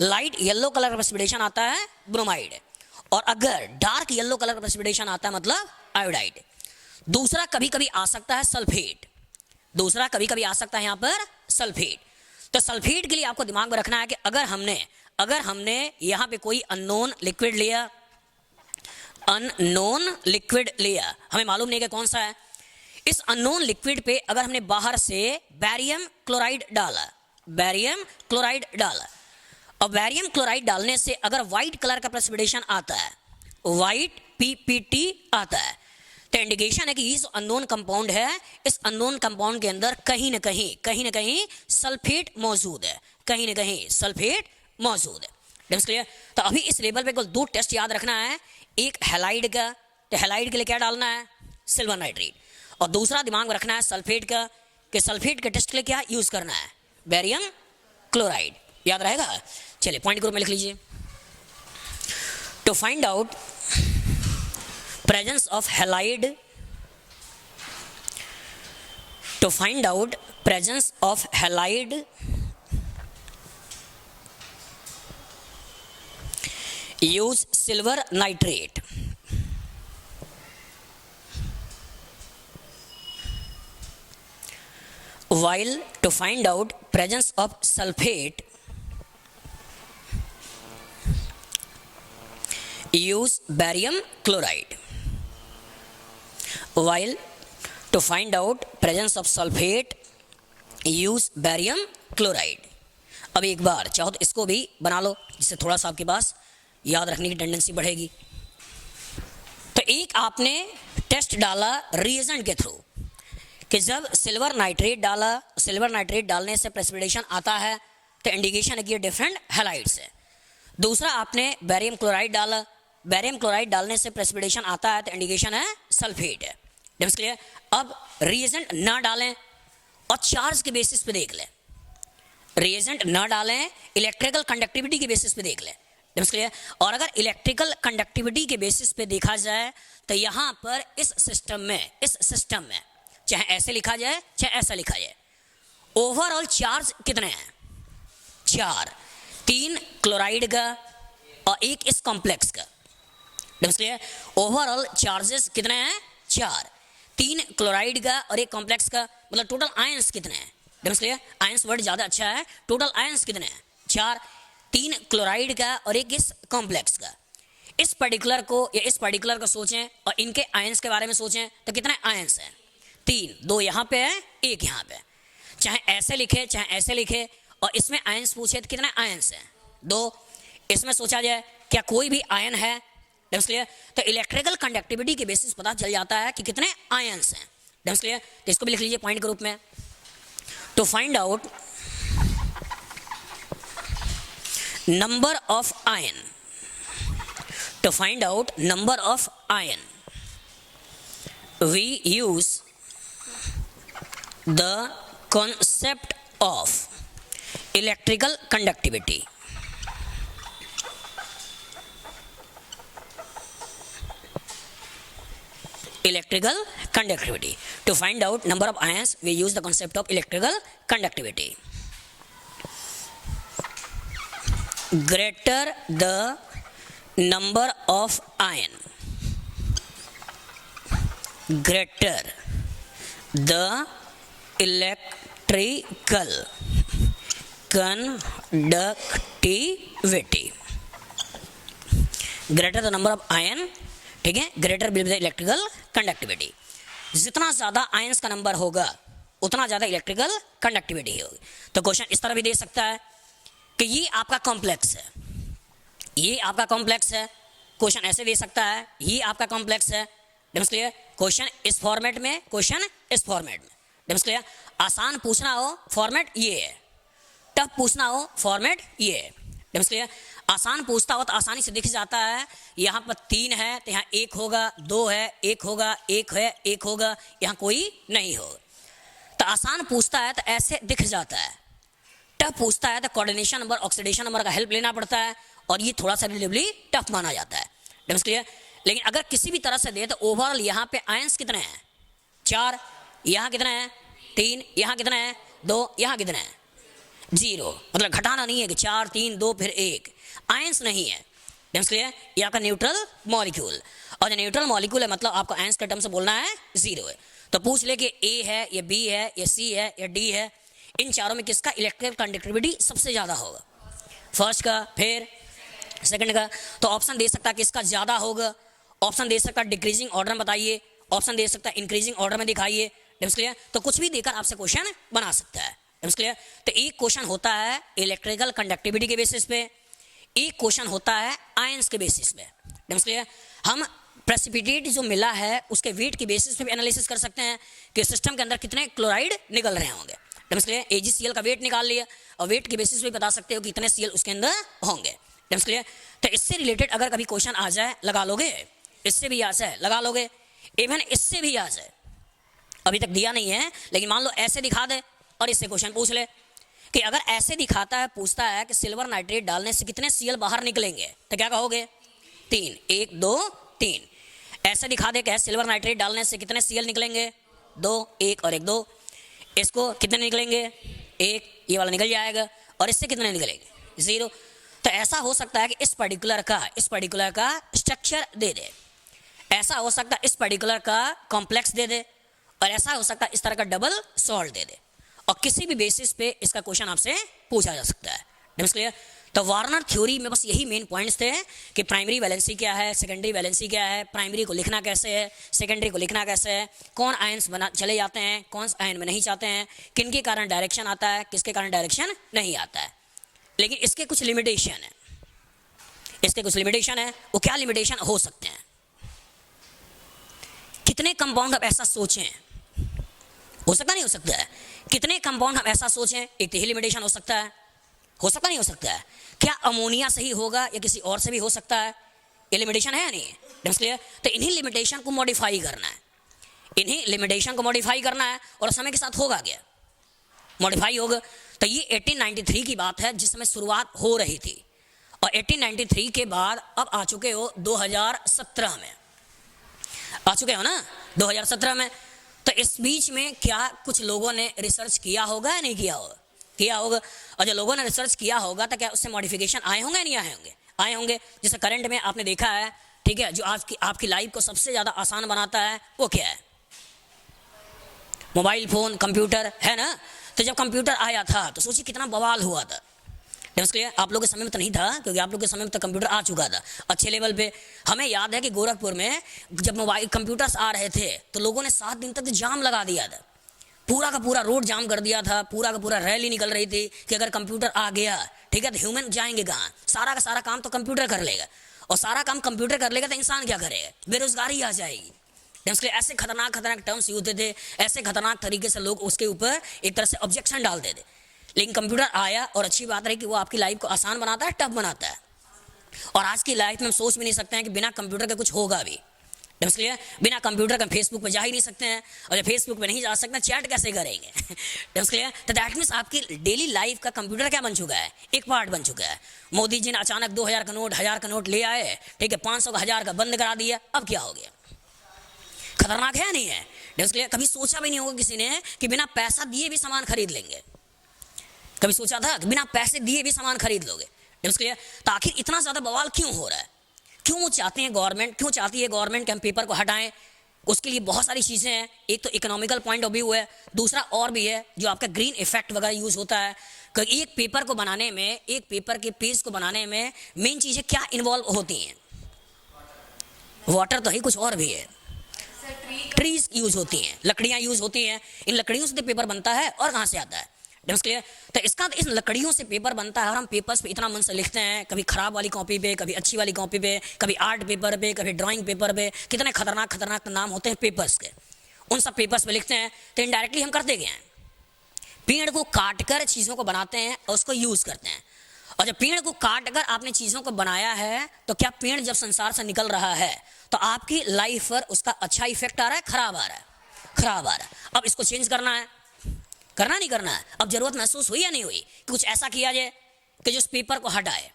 लाइट येलो कलर का प्रेसिपिटेशन आता है ब्रोमाइड है, और अगर डार्क येलो कलर का प्रेसिपिटेशन आता है मतलब आयोडाइड। दूसरा कभी कभी आ सकता है सल्फेट, दूसरा कभी कभी आ सकता है यहाँ पर सल्फेट। तो सल्फेट के लिए आपको दिमाग में रखना है कि अगर हमने यहाँ पे कोई अननोन लिक्विड लिया, हमें मालूम नहीं कि कौन सा है, इस अननोन लिक्विड पे अगर हमने बाहर से बैरियम क्लोराइड डाला, और बैरियम क्लोराइड डालने से अगर व्हाइट कलर का प्रेसिपिटेशन आता है, व्हाइट PPT आता है, तो इंडिकेशन है कि ये जो अननोन कंपाउंड है, इस अननोन कंपाउंड के अंदर कहीं ना कहीं सल्फेट मौजूद है, कहीं ना कहीं सल्फेट मौजूद है। Seems clear. तो अभी इस लेवल पे कुल 2 टेस्ट याद रखना है, एक हैलाइड का, तो हैलाइड के लिए क्या डालना है, सिल्वर नाइट्रेट, और दूसरा दिमाग में रखना है सल्फेट का, कि सल्फेट के टेस्ट के लिए क्या यूज करना है, बेरियम क्लोराइड। याद रहेगा। चलिए पॉइंट ग्रुप में लिख लीजिए। To find out presence of halide, to find out presence of halide, use silver nitrate, while to find out presence of sulfate, use barium chloride. While to find out presence of sulfate, use barium chloride. अब एक बार चाहो तो इसको भी बना लो, जिससे थोड़ा सा आपके पास याद रखने की टेंडेंसी बढ़ेगी। तो एक आपने टेस्ट डाला रिएजेंट के थ्रू, कि जब सिल्वर नाइट्रेट डाला, सिल्वर नाइट्रेट डालने से प्रेसिपिटेशन आता है, तो इंडिकेशन है कि ये डिफरेंट हैलाइड्स है। दूसरा आपने बेरियम क्लोराइड डाला, बेरियम क्लोराइड डालने से प्रेसिपिटेशन आता है, तो इंडिकेशन है सल्फेट है। Seems clear. अब रिएजेंट ना डालें और चार्ज के बेसिस पे देख लें, रिएजेंट ना डालें, इलेक्ट्रिकल कंडक्टिविटी के बेसिस पे देख लें। Dims clear. और अगर इलेक्ट्रिकल कंडक्टिविटी के बेसिस पे देखा जाए, तो यहाँ पर इस सिस्टम में चाहे ऐसे लिखा जाए चाहे ऐसा लिखा जाए, ओवरऑल चार्ज कितने हैं, 4, 3 क्लोराइड का और 1 इस कॉम्प्लेक्स का। Dims clear. ओवरऑल चार्जेस कितने हैं, 4, 3 क्लोराइड का और 1 कॉम्प्लेक्स का, मतलब टोटल आयंस कितने हैं। Seems clear. आयंस वर्ड ज़्यादा अच्छा है। टोटल आयंस कितने हैं, 4, 3 क्लोराइड का और 1 इस कॉम्प्लेक्स का। इस पर्टिकुलर को या इस पर्टिकुलर को सोचें और इनके आयंस के बारे में सोचें, तो कितने आयंस हैं, 3, 2 यहाँ पे है, 1 यहाँ पे। चाहे ऐसे लिखे चाहे ऐसे लिखे, और इसमें आयंस पूछे तो कितने आयंस हैं, 2। इसमें सोचा जाए क्या कोई भी आयन है, डिम्स क्लियर। तो इलेक्ट्रिकल कंडक्टिविटी के बेसिस पता चल जाता है कि कितने आयंस हैं। Seems clear. तो इसको भी लिख लीजिए पॉइंट के रूप में। To find out number of ion, to find out number of ion, we use the concept of electrical conductivity. Electrical conductivity. To find out number of ions, we use the concept of electrical conductivity. Greater the number of ion, greater the electrical conductivity. Greater the number of ion, ठीक है, greater will be the electrical conductivity. जितना ज़्यादा ions का number होगा उतना ज़्यादा electrical conductivity होगी। तो क्वेश्चन इस तरह भी दे सकता है कि ये आपका कॉम्प्लेक्स है, ये आपका कॉम्प्लेक्स है। क्वेश्चन ऐसे दे सकता है, ये आपका कॉम्प्लेक्स है। Seems clear. क्वेश्चन इस फॉर्मेट में, क्वेश्चन इस फॉर्मेट में। Dims clear. आसान पूछना हो फॉर्मेट ये है, टफ पूछना हो फॉर्मेट ये है। Seems clear. आसान पूछता हो तो आसानी से दिख जाता है, यहाँ पर 3 है तो यहाँ 1 होगा, 2 है 1 होगा, 1 है 1 होगा, यहाँ कोई नहीं होगा। तो आसान पूछता है तो ऐसे दिख जाता है, टफ पूछता है तो कोऑर्डिनेशन नंबर, ऑक्सीडेशन नंबर का हेल्प लेना पड़ता है, और ये थोड़ा सा रिलेटिवली टफ माना जाता है। Seems clear. लेकिन अगर किसी भी तरह से दे तो ओवरऑल यहाँ पे आयंस कितने हैं, 4, यहाँ कितने हैं, 3, यहाँ कितने हैं, 2, यहाँ कितने हैं, 0। मतलब घटाना नहीं है कि 4, 3, 2 फिर 1, आयंस नहीं है। Seems clear. ये आपका न्यूट्रल मॉलिक्यूल, और जो न्यूट्रल मॉलिक्यूल है मतलब आपको आयंस के टर्म से बोलना है 0 है। तो पूछ ले कि ए है, ये बी है, ये सी है, ये डी है, इन चारों में किसका इलेक्ट्रिकल कंडक्टिविटी सबसे ज़्यादा होगा, फर्स्ट का फिर सेकंड का। तो ऑप्शन दे सकता है किसका ज़्यादा होगा, ऑप्शन दे सकता है डिक्रीजिंग ऑर्डर में बताइए, ऑप्शन दे सकता है इंक्रीजिंग ऑर्डर में दिखाइए। Dims clear. तो कुछ भी देकर आपसे क्वेश्चन बना सकता है। Seems clear. तो एक क्वेश्चन होता है इलेक्ट्रिकल कंडक्टिविटी के बेसिस पे, एक क्वेश्चन होता है आयंस के बेसिस पे। Dims clear. हम प्रेसिपिटेट जो मिला है उसके वेट की बेसिस पे भी एनालिसिस कर सकते हैं कि सिस्टम के अंदर कितने क्लोराइड निकल रहे होंगे। क्लियर? AgCl का वेट निकाल लिया और वेट की बेसिस पे बता सकते हो कि कितने Cl उसके अंदर होंगे। क्लियर? तो इससे रिलेटेड अगर कभी क्वेश्चन आ जाए लगा लोगे, इससे भी आ जाए लगा लोगे, इवन इससे भी आ जाए, अभी तक दिया नहीं है लेकिन मान लो ऐसे दिखा दे और इससे क्वेश्चन पूछ ले कि अगर ऐसे दिखाता है, पूछता है कि सिल्वर नाइट्रेट डालने से कितने Cl बाहर निकलेंगे, तो क्या कहोगे? 3, 1 2 3। ऐसे दिखा दे कि सिल्वर नाइट्रेट डालने से कितने Cl निकलेंगे? 2, 1 और 1 2। इसको कितने निकलेंगे? 1, ये वाला निकल जाएगा, और इससे कितने निकलेंगे? 0। तो ऐसा हो सकता है कि इस पर्टिकुलर का स्ट्रक्चर दे दे, ऐसा हो सकता है इस पर्टिकुलर का कॉम्प्लेक्स दे दे, और ऐसा हो सकता है इस तरह का डबल सॉल्ट दे दे, और किसी भी बेसिस पे इसका क्वेश्चन आपसे पूछा जा सकता है। क्लियर? तो वार्नर थ्योरी में बस यही मेन पॉइंट्स थे कि प्राइमरी वैलेंसी क्या है, सेकेंडरी वैलेंसी क्या है, प्राइमरी को लिखना कैसे है, सेकेंडरी को लिखना कैसे है, कौन आयंस बना चले जाते हैं, कौन आयन में नहीं जाते हैं, किन के कारण डायरेक्शन आता है, किसके कारण डायरेक्शन नहीं आता है। लेकिन इसके कुछ लिमिटेशन है, इसके कुछ लिमिटेशन है। वो क्या लिमिटेशन हो सकते हैं? कितने कंपाउंड आप ऐसा सोचें, हो सकता नहीं हो सकता है? कितने कंपाउंड हम ऐसा सोचें, एक तो ही लिमिटेशन हो सकता है, हो सकता नहीं हो सकता है? क्या अमोनिया सही होगा या किसी और से भी हो सकता है? ये लिमिटेशन है या नहीं? क्लियर? तो इन्हीं लिमिटेशन को मॉडिफाई करना है, इन्हीं लिमिटेशन को मॉडिफाई करना है, और समय के साथ होगा क्या? मॉडिफाई होगा। तो ये 1893 की बात है जिसमें शुरुआत हो रही थी, और 1893 के बाद अब आ चुके हो 2017 में, आ चुके हो ना 2017 में। तो इस बीच में क्या कुछ लोगों ने रिसर्च किया होगा या नहीं किया होगा? किया होगा। और जो लोगों ने रिसर्च किया होगा तो क्या उससे मॉडिफिकेशन आए होंगे या नहीं आए होंगे? आए होंगे। जैसे करंट में आपने देखा है, ठीक है, जो आपकी लाइफ को सबसे ज़्यादा आसान बनाता है वो क्या है? मोबाइल फ़ोन, कंप्यूटर, है ना। तो जब कंप्यूटर आया था तो सोचिए कितना बवाल हुआ था। क्लियर? आप लोगों के समय में तो नहीं था, क्योंकि आप लोगों के समय में तो कंप्यूटर आ चुका था अच्छे लेवल पे। हमें याद है कि गोरखपुर में जब मोबाइल कंप्यूटर्स आ रहे थे तो लोगों ने 7 दिन तक जाम लगा दिया था, पूरा का पूरा रोड जाम कर दिया था, पूरा का पूरा रैली निकल रही थी कि अगर कंप्यूटर आ गया, ठीक है, तो ह्यूमन जाएंगे कहाँ? सारा का सारा काम तो कंप्यूटर कर लेगा, और सारा काम कंप्यूटर कर लेगा तो इंसान क्या करेगा? बेरोजगारी आ जाएगी। ऐसे खतरनाक टर्म्स यूज होते थे, ऐसे खतरनाक तरीके से लोग उसके ऊपर एक तरह से ऑब्जेक्शन डालते थे। लेकिन कंप्यूटर आया और अच्छी बात रही कि वो आपकी लाइफ को आसान बनाता है, टफ बनाता है। और आज की लाइफ में हम सोच भी नहीं सकते हैं कि बिना कंप्यूटर के कुछ होगा भी। क्लियर? बिना कंप्यूटर का फेसबुक पे जा ही नहीं सकते हैं, और जब फेसबुक पे नहीं जा सकते चैट कैसे करेंगे? क्लियर? तो दैट मीन्स आपकी डेली लाइफ का कंप्यूटर क्या बन चुका है? एक पार्ट बन चुका है। मोदी जी ने अचानक 2000 का नोट, 1000 का नोट ले आए, ठीक है, 500 का 1000 का बंद करा दिया। अब क्या हो गया? खतरनाक है या नहीं है? क्लियर? कभी सोचा भी नहीं होगा किसी ने कि बिना पैसा दिए भी सामान खरीद लेंगे। कभी सोचा था कि बिना पैसे दिए भी सामान खरीद लोगे? क्लियर? तो आखिर इतना ज़्यादा बवाल क्यों हो रहा है? क्यों चाहते हैं गवर्नमेंट, क्यों चाहती है गवर्नमेंट कि हम पेपर को हटाएं? उसके लिए बहुत सारी चीज़ें हैं। एक तो इकोनॉमिकल पॉइंट ऑफ व्यू है, दूसरा और भी है जो आपका ग्रीन इफेक्ट वगैरह यूज़ होता है। क्योंकि एक पेपर को बनाने में, एक पेपर के पेज को बनाने में मेन चीज़ें क्या इन्वॉल्व होती हैं? वाटर तो ही, कुछ और भी है। ट्रीज यूज होती हैं, लकड़ियाँ यूज होती हैं। इन लकड़ियों से तो पेपर बनता है, और कहाँ से आता है? क्लियर? तो इसका इस लकड़ियों से पेपर बनता है, और हम पेपर्स पे इतना मन से लिखते हैं, कभी खराब वाली कॉपी पे, कभी अच्छी वाली कॉपी पे, कभी आर्ट पेपर पे, कभी ड्राइंग पेपर पे। कितने खतरनाक नाम होते हैं पेपर्स के, उन सब पेपर्स पे लिखते हैं। तो इनडायरेक्टली हम करते क्या हैं? पेड़ को काट कर चीज़ों को बनाते हैं और उसको यूज़ करते हैं। और जब पेड़ को काट कर आपने चीज़ों को बनाया है, तो क्या पेड़ जब संसार से निकल रहा है तो आपकी लाइफ पर उसका अच्छा इफेक्ट आ रहा है, खराब आ रहा है? खराब आ रहा है। अब इसको चेंज करना है, करना नहीं करना है? अब जरूरत महसूस हुई या नहीं हुई कि कुछ ऐसा किया जाए कि जो इस पेपर को हटाए?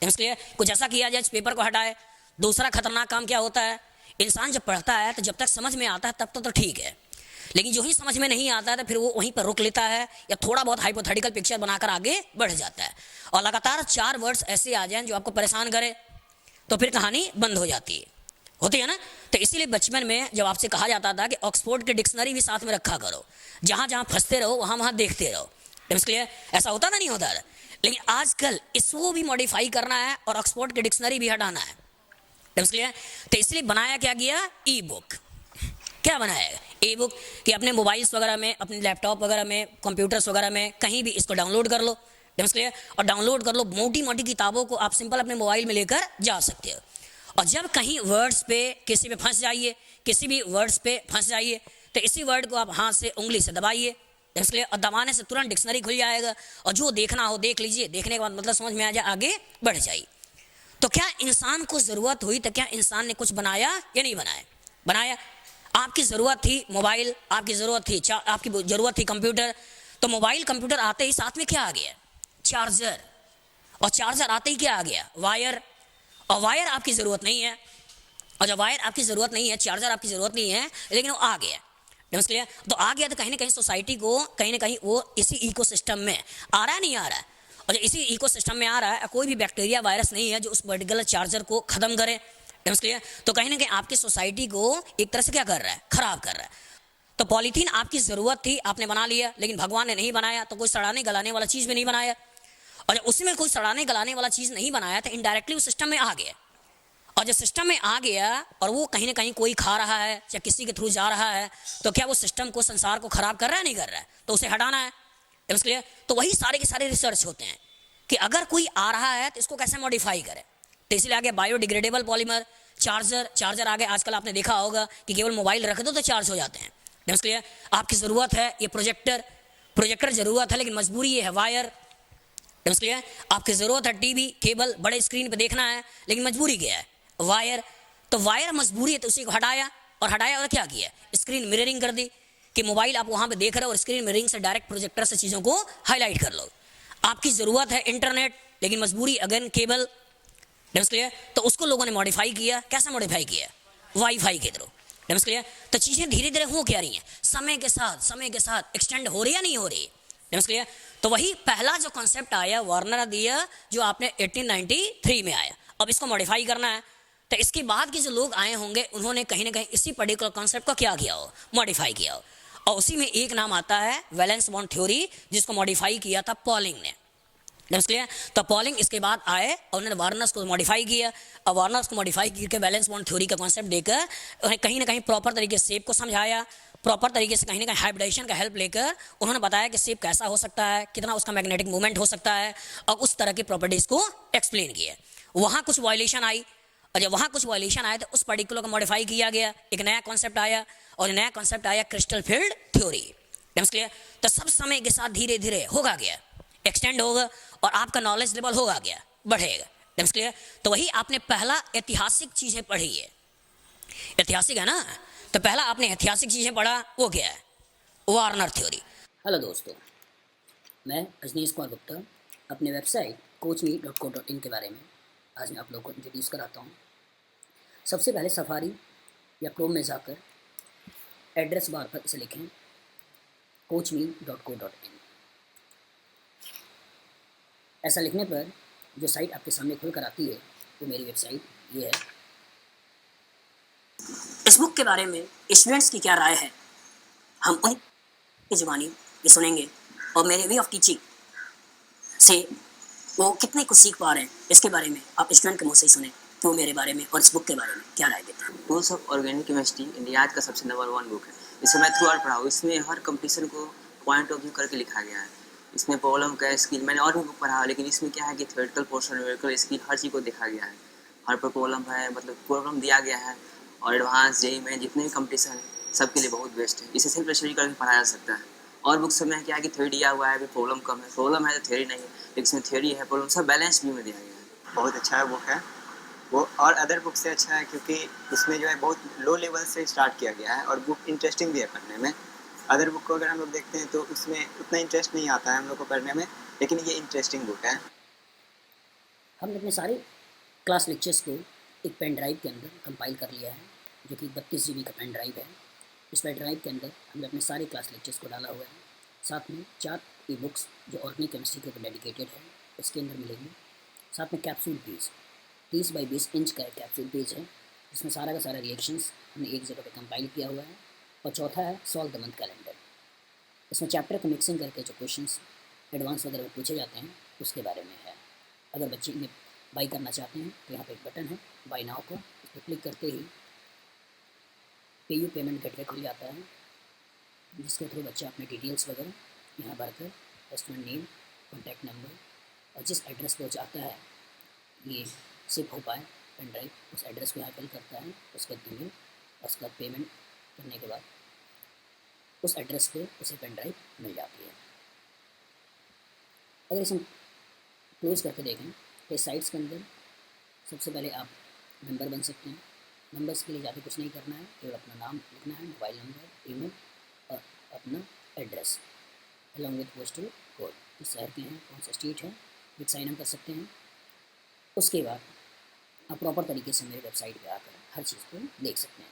कुछ ऐसा किया जाए इस पेपर को हटाए। दूसरा खतरनाक काम क्या होता है? इंसान जब पढ़ता है तो जब तक समझ में आता है तब तक तो ठीक है, लेकिन जो ही समझ में नहीं आता है तो फिर वो वहीं पर रोक लेता है, या थोड़ा बहुत हाइपोथेटिकल पिक्चर बनाकर आगे बढ़ जाता है। और लगातार 4 वर्ड्स ऐसे आ जाएं जो आपको परेशान करे, तो फिर कहानी बंद हो जाती है, होती है ना। तो इसीलिए बचपन में जब आपसे कहा जाता था कि ऑक्सफोर्ड की डिक्शनरी भी साथ में रखा करो, जहाँ जहाँ फंसते रहो वहाँ देखते रहो। क्लियर? ऐसा होता था, नहीं होता था? लेकिन आजकल इसको भी मॉडिफाई करना है और ऑक्सफोर्ड की डिक्शनरी भी हटाना है। क्लियर? तो इसलिए बनाया क्या गया? ई बुक। क्या बनाया? ई बुक कि अपने मोबाइल्स वगैरह में, अपने लैपटॉप वगैरह में, कंप्यूटर्स वगैरह में कहीं भी इसको डाउनलोड कर लो। क्लियर? और डाउनलोड कर लो, मोटी मोटी किताबों को आप सिंपल अपने मोबाइल में लेकर जा सकते हो। और जब कहीं वर्ड्स पे किसी पे फंस जाइए, किसी भी वर्ड्स पे फंस जाइए, तो इसी वर्ड को आप हाथ से उंगली से दबाइए, इसलिए और दबाने से तुरंत डिक्शनरी खुल जाएगा, और जो देखना हो देख लीजिए, देखने के बाद मतलब समझ में आ जाए, आगे बढ़ जाइए। तो क्या इंसान को ज़रूरत हुई तो क्या इंसान ने कुछ बनाया या नहीं बनाया? बनाया। आपकी ज़रूरत थी मोबाइल, आपकी ज़रूरत थी आपकी ज़रूरत थी कंप्यूटर, तो मोबाइल कंप्यूटर आते ही साथ में क्या आ गया? चार्जर। और चार्जर आते ही क्या आ गया? वायर। और वायर आपकी ज़रूरत नहीं है, और जब वायर आपकी ज़रूरत नहीं है, चार्जर आपकी ज़रूरत नहीं है, लेकिन वो आ गया। क्लियर? तो आ गया तो कहीं ना कहीं सोसाइटी को कहीं ना कहीं वो इसी इकोसिस्टम में आ रहा है, नहीं आ रहा है? और जब इसी इकोसिस्टम में आ रहा है, कोई भी बैक्टीरिया वायरस नहीं है जो उस पर्टिकुलर चार्जर को ख़त्म करे। क्लियर? तो कहीं ना कहीं आपकी सोसाइटी को एक तरह से क्या कर रहा है? ख़राब कर रहा है। तो पॉलीथीन आपकी ज़रूरत थी, आपने बना लिया, लेकिन भगवान ने नहीं बनाया, तो कोई सड़ाने गलाने वाला चीज़ भी नहीं बनाया। और जब उसमें कोई सड़ाने गलाने वाला चीज़ नहीं बनाया तो इनडायरेक्टली उस सिस्टम में आ गया। और जब सिस्टम में आ गया और वो कहीं ना कहीं कोई खा रहा है या किसी के थ्रू जा रहा है, तो क्या वो सिस्टम को, संसार को खराब कर रहा है? नहीं कर रहा है, तो उसे हटाना है। इसलिए तो वही सारे के सारे रिसर्च होते हैं कि अगर कोई आ रहा है तो इसको कैसे मॉडिफाई करे। तो इसलिए आगे बायोडिग्रेडेबल पॉलीमर, चार्जर आगे आजकल आपने देखा होगा कि केवल मोबाइल रख दो तो चार्ज हो जाते हैं। इसलिए आपकी ज़रूरत है ये प्रोजेक्टर ज़रूरत है, लेकिन मजबूरी ये है वायर। इसलिए आपकी ज़रूरत है टीवी, केबल, बड़े स्क्रीन पे देखना है, लेकिन मजबूरी क्या है? वायर। तो वायर मजबूरी है, तो उसी को हटाया, और क्या किया? स्क्रीन मिररिंग कर दी कि मोबाइल आप वहाँ पे देख रहे हो और स्क्रीन मिररिंग से डायरेक्ट प्रोजेक्टर से चीज़ों को हाईलाइट कर लो। आपकी ज़रूरत है इंटरनेट, लेकिन मजबूरी अगेन केबल। क्लियर? तो उसको लोगों ने मॉडिफाई किया। कैसे मॉडिफाई किया? वाईफाई के थ्रू। क्लियर? तो चीज़ें धीरे धीरे हो क्या रही हैं? समय के साथ एक्सटेंड हो रही है, नहीं हो रही? क्लियर? तो वही पहला जो कॉन्सेप्ट आया वार्नर दिया, जो आपने 1893 में आया, अब इसको मॉडिफाई करना है। तो इसके बाद के जो लोग आए होंगे उन्होंने कहीं ना कहीं इसी पर्टिकुलर कॉन्सेप्ट को क्या किया हो? मॉडिफाई किया हो। और उसी में एक नाम आता है वैलेंस बॉन्ड थ्योरी, जिसको मॉडिफाई किया था पॉलिंग ने। क्लियर? तो पॉलिंग इसके बाद आए और उन्होंने वार्नर्स को मॉडिफाई किया, और वार्नर्स को मॉडिफाई करके वैलेंस बॉन्ड थ्योरी का कॉन्सेप्ट देकर उन्हें कहीं ना कहीं प्रॉपर तरीके से शेप को समझाया, प्रॉपर तरीके से कहीं ना कहीं हाइब्रिडेशन का हेल्प लेकर उन्होंने बताया कि शेप कैसा हो सकता है, कितना उसका मैग्नेटिक मूवमेंट हो सकता है, और उस तरह की प्रॉपर्टीज़ को एक्सप्लेन किया। वहाँ कुछ वायलेशन आई, और जब वहाँ कुछ वायलेशन आए तो उस पर्टिकुलर को मॉडिफाई किया गया, एक नया कॉन्सेप्ट आया, और नया कॉन्सेप्ट आया क्रिस्टल फील्ड थ्योरी। क्लियर? तो सब समय के साथ धीरे धीरे होगा गया, एक्सटेंड होगा, और आपका नॉलेज लेवल होगा गया, बढ़ेगा। क्लियर? तो वही आपने पहला ऐतिहासिक चीज़ें पढ़ी है, ऐतिहासिक है ना, तो पहला आपने ऐतिहासिक चीज़ें पढ़ा, वो क्या है? Warner theory. हेलो दोस्तों, मैं अजनीश कुमार गुप्ता अपने वेबसाइट coachme.co.in के बारे में आज मैं आप लोगों को इंट्रोड्यूस कराता हूँ। सबसे पहले सफारी या क्रोम में जाकर एड्रेस बार पर इसे लिखें coachme.co.in। ऐसा लिखने पर जो साइट आपके सामने खुल कर आती है वो मेरी वेबसाइट ये है। इस बुक के बारे में स्टूडेंट्स की क्या राय है, हम उनकी ज़ुबानी ये सुनेंगे, और मेरे वे ऑफ टीचिंग से वो कितने कुछ सीख पा रहे हैं इसके बारे में आप स्टूडेंट के मुँह से ही सुने कि वो मेरे बारे में और इस बुक के बारे में क्या राय देते हैं। Rules of organic chemistry India का सबसे नंबर 1 बुक है। इसे मैं थ्रू आउट पढ़ा हूँ। इसमें हर कंपटीशन को पॉइंट ऑफ व्यू करके लिखा गया है। इसमें प्रॉब्लम का स्किल, मैंने और भी बुक पढ़ा, लेकिन इसमें क्या है कि थ्योरेटिकल पोर्शन, न्यूमेरिकल स्किल, हर चीज़ को देखा गया है। हर पर प्रॉब्लम है, मतलब प्रॉब्लम दिया गया है, और एडवांस जेई में जितने भी कंपटीशन है सबके लिए बहुत बेस्ट है। इसे सेल्फ स्टडी करके पढ़ाया जा सकता है। और बुक्स में क्या है कि थ्योरी दिया हुआ है, अभी प्रॉब्लम कम है, प्रॉब्लम है तो थ्योरी नहीं है, लेकिन इसमें थ्योरी है, प्रॉब्लम सब बैलेंस व्यू में दिया गया है। बहुत अच्छा बुक है वो, और अदर बुक से अच्छा है क्योंकि इसमें जो है बहुत लो लेवल से स्टार्ट किया गया है, और बुक इंटरेस्टिंग भी है पढ़ने में। अदर बुक को अगर हम लोग देखते हैं तो उसमें उतना इंटरेस्ट नहीं आता है हम लोग को पढ़ने में, लेकिन ये इंटरेस्टिंग बुक है। हमने अपने सारे क्लास लेक्चर्स को एक पेन ड्राइव के अंदर कंपाइल कर लिया है, जो कि 32 GB का पेन ड्राइव है। इस पेन ड्राइव के अंदर हमने अपने सारे क्लास लेक्चर्स को डाला हुआ है। साथ में 4 ई बुक्स जो ऑर्गेनिक केमिस्ट्री के ऊपर डेडिकेटेड है उसके अंदर मिलेंगे। साथ में कैप्सूल पेज 30 बाई 20 इंच का कैप्सूल पेज है, जिसमें सारा का सारा रिएक्शंस हमने एक जगह पे कंपाइल किया हुआ है। और चौथा है सॉल्व द मंथ कैलेंडर। इसमें चैप्टर को मिक्सिंग करके जो क्वेश्चंस एडवांस वगैरह में पूछे जाते हैं उसके बारे में है। अगर बच्चे इन्हें बाई करना चाहते हैं तो यहाँ पे एक बटन है बाई नाउ का, इस पर क्लिक करते ही पे यू पेमेंट गेटवे खुल जाता है, जिसके थ्रू बच्चा अपने डिटेल्स वगैरह यहाँ भरकर रेस्टोरेंट नेम, कॉन्टैक्ट नंबर और जिस एड्रेस पर चाहता है ये शिप हो पाए पेन ड्राइव उस एड्रेस को यहाँ फिल करता है, उसके बाद ईमेल, और उसके बाद पेमेंट करने के बाद उस एड्रेस पे उसे पेन ड्राइव मिल जाती है। अगर इसे हम क्लोज करके देखें तो इस साइट्स के अंदर सबसे पहले आप मेंबर बन सकते हैं। मेंबर्स के लिए ज़्यादा कुछ नहीं करना है, केवल अपना नाम लिखना है, मोबाइल नंबर, ईमेल और अपना address along with postal code, किस शहर के हैं, कौन सा स्टेट है, विद साइन इन कर सकते हैं। उसके बाद आप प्रॉपर तरीके से मेरे वेबसाइट पे आकर हर चीज़ को देख सकते हैं।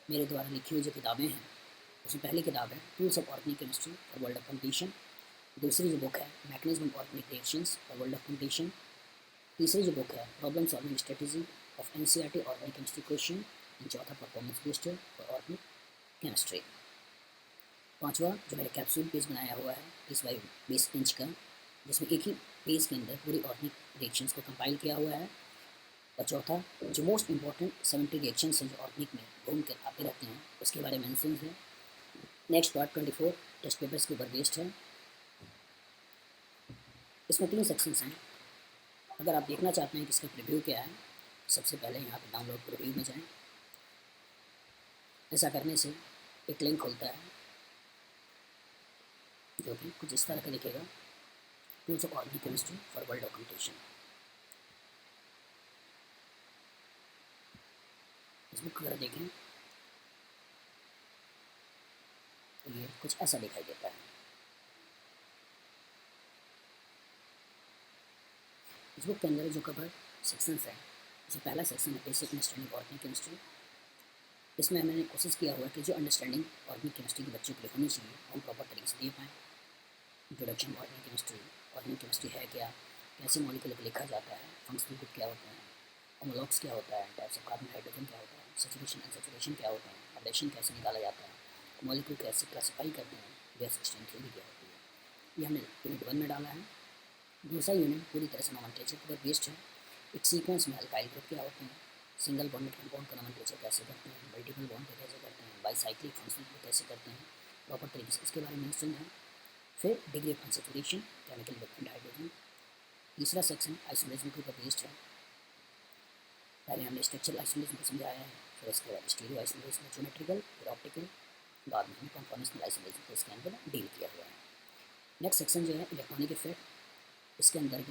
मेरे द्वारा लिखी हुई जो किताबें हैं उसमें पहली किताब है tools of organic chemistry for world of competition, दूसरी जो बुक है mechanism of organic reactions for world of competition, तीसरी जो बुक है problem solving strategy of NCERT organic chemistry question, and चौथा performance booster for organic chemistry. पांचवा जो मैंने कैप्सूल पेज बनाया हुआ है 20 इंच का, जिसमें एक ही पेज के अंदर पूरी ऑर्गेनिक रिएक्शंस को कंपाइल किया हुआ है। और चौथा जो मोस्ट इंपॉर्टेंट 70 रिएक्शंस हैं जो ऑर्गेनिक में घूम कर आते रहते हैं उसके बारे में मेंशन है। नेक्स्ट पार्ट 24 टेस्ट पेपर्स के ऊपर बेस्ड है। इसमें 3 सेक्शंस हैं। अगर आप देखना चाहते हैं कि इसका प्रीव्यू क्या है, सबसे पहले यहाँ पर डाउनलोड प्रीव्यू में जाएं। ऐसा करने से एक लिंक खुलता है जो कि कुछ इस तरह का दिखेगा, tools of organic chemistry for world of competition. इस बुक को अगर देखें तो ये कुछ ऐसा दिखाई देता है। इस बुक के अंदर जो कवर सेक्शंस है, जैसे पहला सेक्शन है बेसिक अंडरस्टैंडिंग ऑर्गेनिक केमिस्ट्री। इसमें मैंने कोशिश किया हुआ है कि जो अंडरस्टैंडिंग ऑर्गेनिक केमिस्ट्री के बच्चों के लिए होनी चाहिए हम प्रॉपर तरीके से दे पाएँ। Introduction organic chemistry, organic chemistry है क्या, कैसे मॉलिक्यूल को लिखा जाता है, फंक्शनल ग्रुप क्या होते हैं, होमोलॉग्स क्या होता है, टाइप्स ऑफ कार्बन हाइड्रोजन क्या होता है, सैचुरेशन अनसैचुरेशन क्या होता है, एब्रेशन कैसे निकाला जाता है, मॉलिक्यूल कैसे क्लासिफाई करते हैं, गैस स्ट्रेंथ थ्योरी क्या होती है। ये हमने यूनिट 1 में डाला है। दूसरा यूनिट पूरी तरह से नोमेनक्लेचर पर बेस्ड है। एक सीक्वेंस में अल्काइल ग्रुप क्या होते हैं, सिंगल बॉन्डेड कंपाउंड का नोमेनक्लेचर कैसे करते हैं, मल्टीपल बॉन्ड को कैसे करते हैं, बाईसाइक्लिक फंक्शनल ग्रुप कैसे करते हैं, प्रॉपर तरीके से इसके बारे में मेंशन है। फिर degree of unsaturation, chemical development hydrogen. तीसरा सेक्शन आइसोलेशन के ऊपर बेस्ड है। पहले हमने स्ट्रक्चरल आइसोलेशन को समझाया है, फिर इसके बाद स्टीरियो आइसोलेशन, ज्योमेट्रिकल, फिर ऑप्टिकल, बाद में हमने कन्फॉर्मेशनल आइसोलेशन को इसके अंदर डील किया हुआ है। नेक्स्ट सेक्शन जो है इलेक्ट्रॉनिक इफेक्ट। इसके अंदर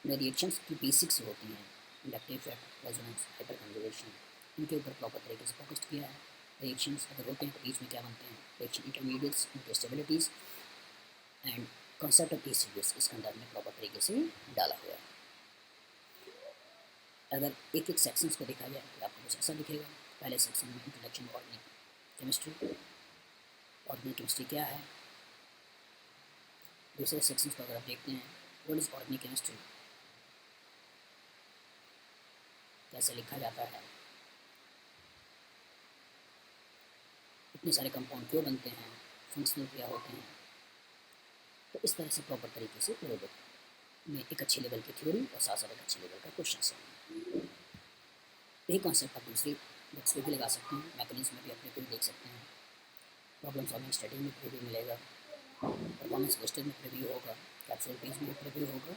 रिएक्शंस की बेसिक्स होती हैं, inductive effect, resonance, hyper conservation, इनके ऊपर प्रॉपर तरीके से फोकस्ड किया है। रिएक्शंस अगर होते हैं तो बीच में क्या बनते हैं, रिएक्शन इंटरमीडिएट्स, उनके stabilities and concept of residues इसके अंदर में प्रॉपर तरीके से डाला हुआ है। अगर एक एक सेक्शंस को देखा जाए तो आपको कुछ ऐसा दिखेगा। पहले सेक्शन में introduction organic chemistry, organic chemistry क्या है। दूसरे सेक्शंस को अगर आप देखते हैं, व्हाट इज ऑर्गेनिक केमिस्ट्री, कैसे लिखा जाता है, इतने सारे कंपाउंड क्यों बनते हैं, फंक्शनल क्या होते हैं। तो इस तरह से प्रॉपर तरीके से पूरे बुक में एक अच्छे लेवल की थ्योरी और साथ साथ एक अच्छे लेवल का क्वेश्चन है। यही कॉन्सेप्ट आप दूसरी बुक्स पे भी लगा सकते हैं। मैकेनिज्म में भी अपने को देख सकते हैं। प्रॉब्लम सॉल्विंग स्ट्रेटेजी में प्रीव्यू मिलेगा, परफॉर्मेंस बूस्टर में प्रीव्यू होगा, कैप्सूल पेज में प्रीव्यू होगा,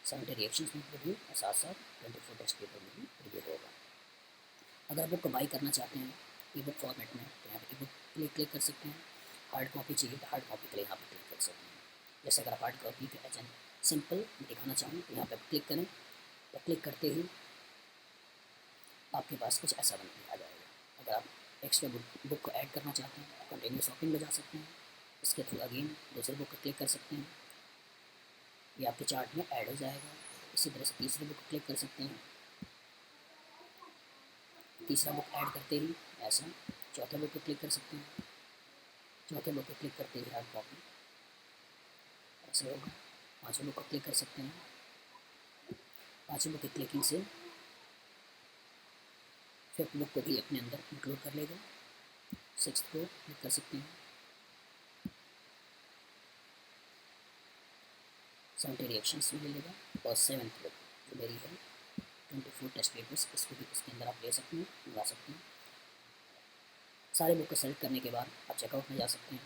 70 रिएक्शंस में प्रीव्यू और साथ साथ 24 टेस्ट पेपर में भी प्रीव्यू होगा। अगर आप बुक को बाई करना चाहते हैं ई बुक फॉर्मेट में तो यहाँ पर ई बुक के लिए क्लिक कर सकते हैं। हार्ड कॉपी चाहिए तो हार्ड कॉपी के लिए यहाँ पर क्लिक कर सकते हैं। जैसे अगर आप हार्ड कॉपी के एज एन सिंपल दिखाना चाहूँ तो यहाँ पर क्लिक करें, तो क्लिक करते ही आपके पास कुछ ऐसा बन के आ जाएगा। अगर आप एक्स्ट्रा बुक को ऐड करना चाहते हैं तो कंटिन्यू शॉपिंग में जा सकते हैं। इसके थ्रू अगेन दूसरे बुक को क्लिक कर सकते हैं, ये आपके चार्ट में ऐड हो जाएगा। इसी तरह से तीसरे बुक को क्लिक कर सकते हैं, तीसरा बुक ऐड करते ही ऐसा चौथे बुक को क्लिक कर सकते हैं, चौथे बुक को क्लिक करते ही हार्ड कॉपी ऐसे होगा। पाँचवें बुक को क्लिक कर सकते हैं, पाँचवें बुक की क्लिकिंग से फिफ्थ बुक को भी अपने अंदर इंक्लूड कर लेगा। सिक्स्थ को क्लिक कर सकते हैं, 70 रिएक्शंस भी ले लेगा। और सेवन्थ बुक जो मेरी है 24 टेस्ट पेपर्स, इसको भी इसके अंदर आप ले सकते हैं, मंगा सकते हैं। सारे बुक को सेलेक्ट करने के बाद आप चेकआउट में जा सकते हैं।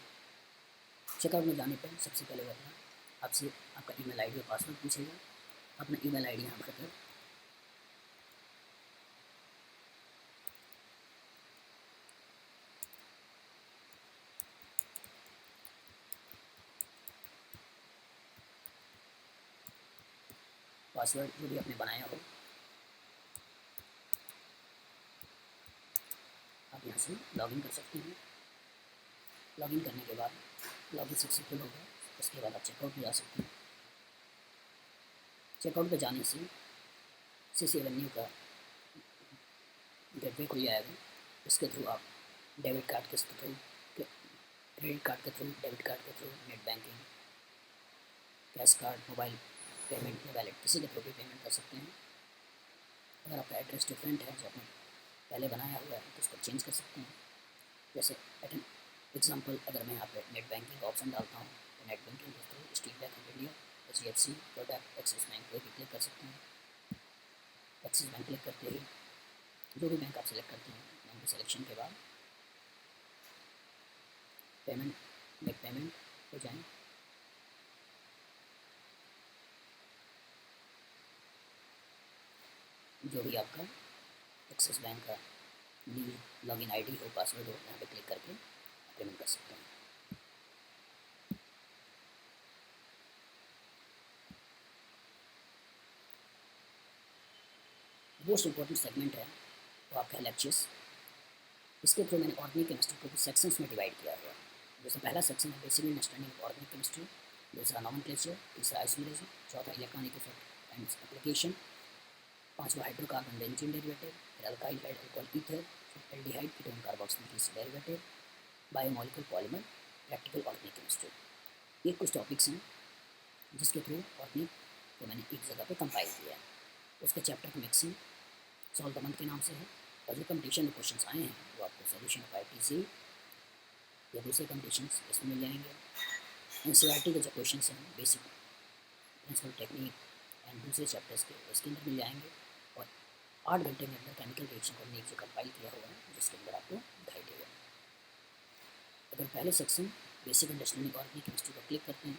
चेकआउट में जाने पर सबसे पहले वो अपना आपसे आपका ईमेल आईडी और पासवर्ड पूछेगा। अपना ईमेल आईडी यहाँ भरकर पासवर्ड जो भी आपने बनाया हो आप यहाँ से लॉगिन कर सकते हैं। लॉगिन करने के बाद लॉगिन सक्सेसफुल होगा, उसके बाद आप चेकआउट पे जा सकते हैं। चेकआउट पे जाने से CC एवेन्यू का गेटवे खुल जाएगा। इसके थ्रू आप डेबिट कार्ड के थ्रू, क्रेडिट कार्ड के थ्रू, डेबिट कार्ड के through, net banking, cash card, mobile payment या वैलेट किसी के थ्रू भी पेमेंट कर सकते हैं। अगर आपका एड्रेस डिफरेंट है जो आपने पहले बनाया हुआ है तो उसको चेंज कर सकते हैं। जैसे एग्जांपल अगर मैं यहाँ पे नेट बैंकिंग का ऑप्शन डालता हूँ तो नेट बैंकिंग के through state bank of India, HDFC, Kotak, axis bank पे भी क्लिक कर सकते हैं। एक्सिस बैंक क्लिक करते ही जो भी बैंक आप सेलेक्ट करते हैं बैंक सिलेक्शन के बाद पेमेंट मेक पेमेंट हो जाए। जो भी आपका एक्सिस बैंक का लॉगिन आईडी हो, पासवर्ड हो, यहाँ पे क्लिक करके पेमेंट कर सकते हैं। मोस्ट इम्पोर्टेंट सेगमेंट है वो आपका लेक्चर्स। इसके थ्रू मैंने ऑर्गेनिक केमिस्ट्री को कुछ सेक्शंस में डिवाइड किया हुआ है। जैसे पहला सेक्शन है basic understanding of organic chemistry, दूसरा नॉमेनक्लेचर, तीसरा आइसोमरिज्म, चौथा इलेक्ट्रॉनिक इफेक्ट एंड एप्लीकेशन, पांचवा हाइड्रोकार्बन बेंजीन डेरिवेटिव, फिर अल्काइल हाइड अल्कोहल ईथर, फिर aldehyde ketone carboxyl derivative, biomolecular polymer, practical organic chemistry. ये कुछ टॉपिक्स हैं जिसके थ्रू ऑर्गेनिक को मैंने एक जगह पे कंपाइल किया है। उसके चैप्टर का मिक्सिंग सॉल्व द मंथ के नाम से है, और जो कंपटीशन में क्वेश्चन आए हैं वो आपको सोल्यूशन ऑफ ITC या दूसरे कंपटीशन इसमें मिल जाएंगे। NCERT के जो क्वेश्चन हैं बेसिक प्रिंसिपल टेक्निक एंड दूसरे चैप्टर्स के उसके अंदर मिल जाएंगे। और 8 घंटे के अंदर केमिकल रिएक्शन को हमने एक जो कंपाइल किया हुआ है जिसके अंदर आपको दिखाई देगा। अगर पहले section basic understanding organic chemistry पर क्लिक करते हैं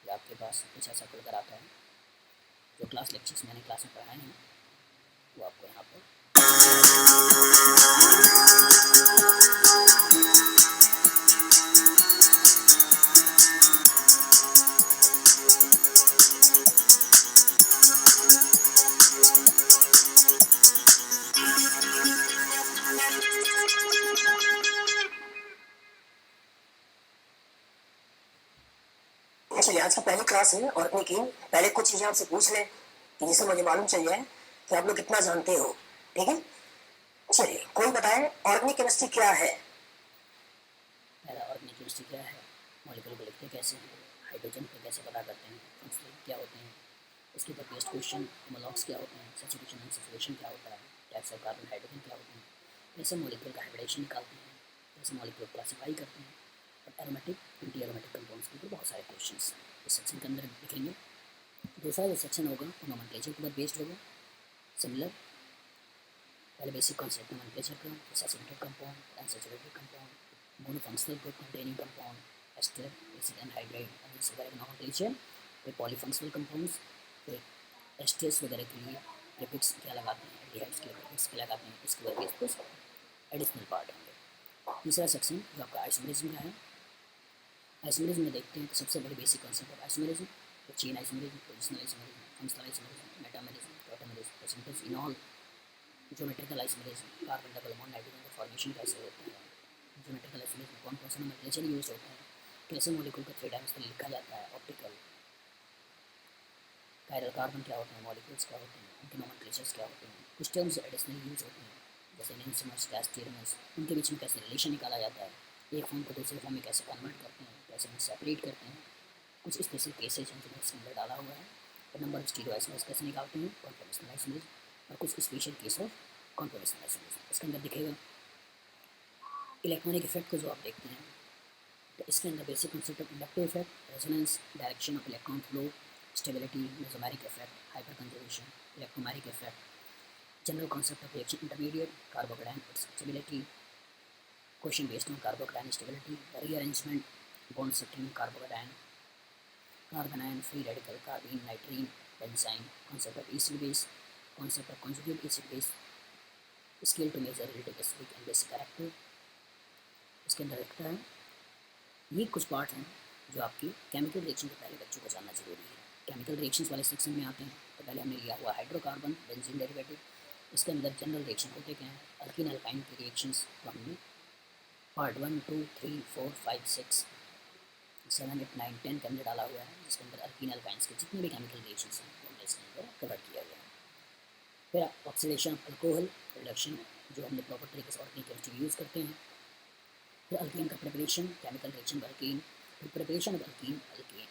तो आपके पास कुछ ऐसा खुलकर आता है। जो क्लास लेक्चर्स मैंने क्लास में पढ़ाए हैं वो आपको यहाँ पर चलिए आज की पहली क्लास है ऑर्गेनिक की। पहले कुछ चीज़ें आपसे पूछ लें कि जिससे मुझे मालूम चल जाए कि आप लोग कितना जानते हो, ठीक है। चलिए कोई बताए ऑर्गेनिक केमिस्ट्री क्या है। पहला ऑर्गेनिक केमिस्ट्री क्या है, मॉलिक्यूल को लिखते कैसे हैं, हाइड्रोजन को कैसे पता करते हैं, फंक्शनल क्या होते हैं, इसके ऊपर बेस्ट क्वेश्चन, होमोलॉग्स क्या होते हैं, सैचुरेशन एंड सैचुरेशन क्या होता है, टाइप्स ऑफ कार्बन हाइड्रोजन क्या होते हैं, कैसे मॉलिक्यूल का हाइब्रिडेशन निकालते हैं, कैसे मॉलिक्यूल क्लासीफाई करते हैं, और एरोमेटिक एंटी एरोमेटिक कंपाउंड्स के ऊपर बहुत सारे क्वेश्चंस इस सेक्शन के अंदर लिखेंगे। दूसरा जो सेक्शन होगा वो नोमेनक्लेचर के ऊपर बेस्ड होगा। सिमिलर पहले बेसिक कॉन्सेप्ट नोमेनक्लेचर का, saturated compound, unsaturated compound, monofunctional group containing compound, ester, basic anhydride, और इसके बारे में नोमेनक्लेचर। फिर पॉलीफंक्शनल कंपाउंड्स, फिर एस्टर्स वगैरह के लिए प्रीफिक्स क्या लगाते हैं, एल्डिहाइड्स के लिए प्रीफिक्स क्या लगाते हैं, इसके बारे में कुछ एडिशनल पार्ट होंगे। तीसरा सेक्शन जो आपका आइसोमरिज्म का है। आइसोमरिज्म में देखते हैं तो सबसे बड़ी बेसिक कॉन्सेप्ट ऑफ आइसोमरिज्म तो chain isomerism, positional isomerism, functional isomerism, metamerism, tautomerism, percentage in all, geometrical isomerism, carbon double bond nitrogen का फॉर्मेशन कैसे होता है, ज्योमेट्रिकल आइसोमरिज्म कौन कौन सा नोमेनक्लेचर यूज होता है, कैसे मॉलिक्यूल का 3 डायमेंशनल लिखा जाता है, ऑप्टिकल, कायरल कार्बन क्या होते हैं, मॉलिक्यूल्स क्या होते हैं, उनके नोमेनक्लेचर्स क्या होते हैं, कुछ टर्म्स एडिशनल यूज होते हैं जैसे एनेंसिमर्स, गैस थ्योरम्स, उनके बीच में कैसे रिलेशन निकाला जाता है, एक फॉर्म को दूसरे फॉर्म में कैसे कन्वर्ट करते हैं, कैसे उन्हें सेपरेट करते हैं, कुछ स्पेशल केसेज हैं जो इसके अंदर डाला हुआ है। तो नंबर ऑफ स्टीरियो आइसोमर्स कैसे निकालते हैं, कॉन्फॉर्मेशनल आइसोमर्स, और कुछ special case of conformational isomers. इसके अंदर दिखेगा इलेक्ट्रॉनिक इफेक्ट को जो आप देखते हैं तो इसके अंदर basic concept of inductive effect, resonance, direction of electron flow, stability, mesomeric effect, hyper conservation, electromeric effect, general concept of reaction intermediate, carbocation stability, question based on carbocation stability, rearrangement, bond setting, carbocation, carbon ion, free radical, carbene, nitrene, benzyne, concept of acid base, concept of conjugate acid base, scale to measure relative specific and basic character. इसके अंदर रखता है ये कुछ part हैं जो आपकी chemical reaction के पहले बच्चों को जानना जरूरी है। केमिकल रिएक्शंस वाले सेक्शन में आते हैं तो पहले हमने लिया हुआ हाइड्रोकार्बन बेंजीन डेरिवेटिव, इसके अंदर जनरल रिएक्शन होते क्या हैं, अल्कीन अल्काइन की रिएक्शंस को हमने पार्ट 1, 2, 3, 4, 5, 6, 7, 8, 9, 10 के अंदर डाला हुआ है, जिसके अंदर अल्कीन अल्काइंस के जितने भी केमिकल रिएक्शंस हैं वो हमने इसके अंदर कवर किया हुआ है। फिर ऑक्सीडेशन ऑफ अल्कोहल रिडक्शन, जो हमने प्रॉपर तरीके से ऑर्गेनिक केमिस्ट्री यूज़ करते हैं। फिर अल्कीन का प्रिपरेशन, केमिकल रिएक्शन अल्कीन, फिर preparation of alkyne,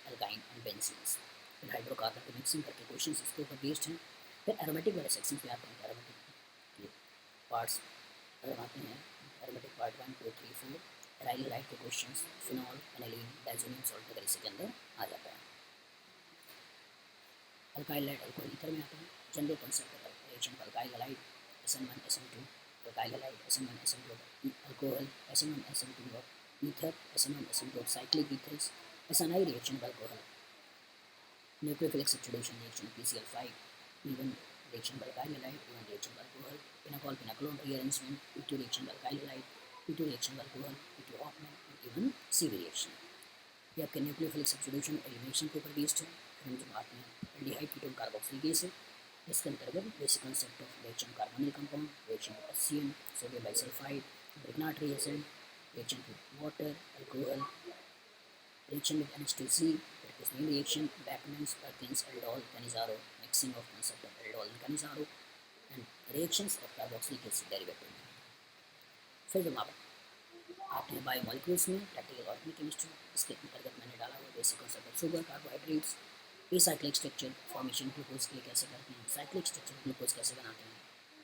alkyne and benzenes, फिर हाइड्रोकार्बन को मिक्सिंग करके क्वेश्चन इसके ऊपर बेस्ड हैं। फिर एरोमेटिक वाले सेक्शन पे आते हैं, एरोमेटिक के पार्ट्स आते हैं, एरोमेटिक पार्ट 1, 2, 3, 4, एराइलाइट के क्वेश्चन, फिनॉल, एनालिन, डाइज़ोनियम सॉल्ट वगैरह इसके अंदर आ जाता है। अल्काइल लाइट अल्कोहल ईथर में आता है, general concept of reaction of alkyl halide SN1 SN2, alkyl halide SN1 SN2 alcohol, SN1 SN2 of ether, SN1 SN2 of cyclic ethers, SNI reaction of alcohol, nucleophilic substitution reaction PCl5, even reaction of alkyl halide, even reaction of alcohol, pinacol pinaclone rearrangement, P2 reaction of alkyl halide, P2 reaction of alcohol, P2 Hoffman, and even CV reaction. ये आपके nucleophilic substitution elimination के ऊपर based है। फिर हम जो बात में एल्डिहाइड कीटोन कार्बोक्सिलिक है, इसके अंतर्गत basic concept of reaction carbonyl compound, reaction with HCl, sodium bisulphite, ब्रिग्नाट्री acid, reaction with water, alcohol, reaction with NH2C, Bernoulli reaction, Beckmann's, Perkins, aldol, Cannizzaro, mixing of concept of aldol and Cannizzaro, and reactions of carboxylic acid derivative. फिर जब आप आते हैं biomolecules में, practical organic chemistry, इसके अंतर्गत मैंने डाला हुआ basic concept of sugar, carbohydrates, acyclic structure, formation glucose के लिए कैसे करते हैं, साइक्लिक स्ट्रक्चर ग्लूकोज कैसे बनाते हैं,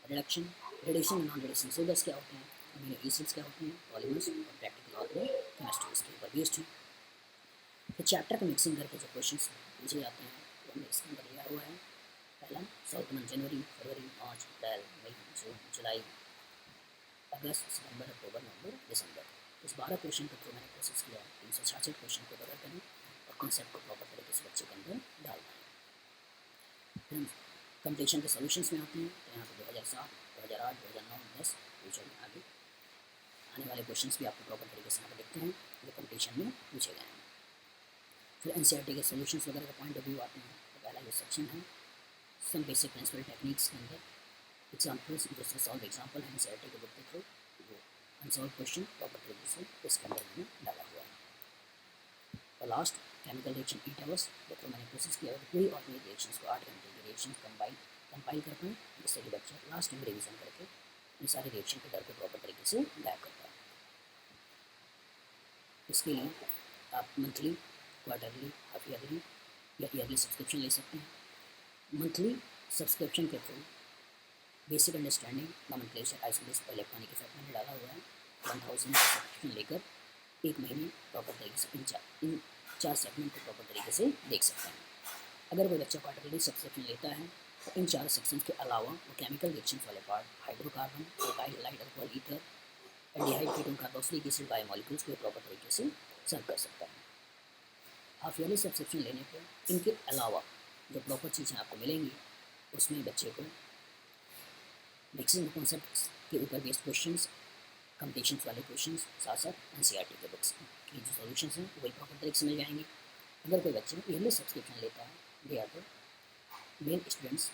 reduction, reduction and non reduction sugars क्या होते हैं, अमीनो एसिड्स क्या होते हैं, पॉलीमर्स, और प्रैक्टिकल ऑर्गेनिक केमिस्ट्री इसके ऊपर बेस्ड है। फिर चैप्टर को मिक्सिंग करके जो क्वेश्चंस पूछे जाते हैं वो हमने इसके अंदर लिया हुआ है। पहला 7 मंथ जनवरी, फरवरी, मार्च, अप्रैल, मई, जून, जुलाई, अगस्त, सितंबर, अक्टूबर, नवंबर, दिसंबर। इस 12 क्वेश्चन के थ्रू मैंने कोशिश किया 366 क्वेश्चन को कवर करने और कॉन्सेप्ट को प्रॉपर तरीके से बच्चे के अंदर डालना है। फिर हम कंप्लीशन के सोल्यूशंस में आते हैं, तो यहाँ पर 2007, 2008, 2009, 10 फ्यूचर में आगे आने वाले क्वेश्चन भी आपको प्रॉपर तरीके से यहाँ पर दिखते हैं जो कंप्लीशन में पूछे गए हैं। फिर NCERT के सोल्यूशंस वगैरह का पॉइंट ऑफ व्यू आते हैं, तो पहला जो सेक्शन है सम बेसिक प्रिंसिपल टेक्निक्स के अंदर एग्जाम्पल्स, जैसे सॉल्व एग्जाम्पल है NCERT के बुक के थ्रू, वो अनसॉल्व क्वेश्चन प्रॉपर तरीके से इसके अंदर मैंने डाला हुआ है। और लास्ट केमिकल रिएक्शन 8 आवर्स, जो तो मैंने कोशिश किया कि पूरी ऑर्गेनिक रिएक्शंस को 8 घंटे की रिएक्शन कंपाइल कर पाएँ, जिससे कि बच्चा लास्ट में रिविजन करके इन सारे रिएक्शन के दर को प्रॉपर तरीके से गायब कर पाए। इसके लिए आप मंथली, क्वार्टरली, हाफ ईयरली या ईयरली सब्सक्रिप्शन ले सकते हैं। मंथली सब्सक्रिप्शन के through basic understanding, nomenclature, isolation और इलेक्ट्रॉनिक इफेक्ट मैंने डाला हुआ है। 1000 का सब्सक्रिप्शन लेकर एक महीने प्रॉपर तरीके से इन चार सेगमेंट को प्रॉपर तरीके से देख सकते हैं। अगर कोई बच्चा क्वार्टरली सब्सक्रिप्शन लेता है तो इन 4 सेक्शंस के अलावा वो केमिकल रिएक्शन वाले part, hydrocarbon, alkyl halide, alcohol ether, aldehyde ketone carboxylic acid, biomolecules को प्रॉपर तरीके से सर्व कर सकता है। हाफ ईयरली सब्सक्रिप्शन लेने पर इनके अलावा जो प्रॉपर चीज़ें आपको मिलेंगी उसमें बच्चे को मिक्सिंग कॉन्सेप्ट के ऊपर बेस्ड क्वेश्चंस, कंपटीशन वाले क्वेश्चंस, साथ साथ NCERT के बुक्स की जो सॉल्यूशंस हैं वही प्रॉपर तरीके से मिल जाएंगे। अगर कोई बच्चा ईयरली सब्सक्रिप्शन लेता है, दे आर मेन स्टूडेंट्स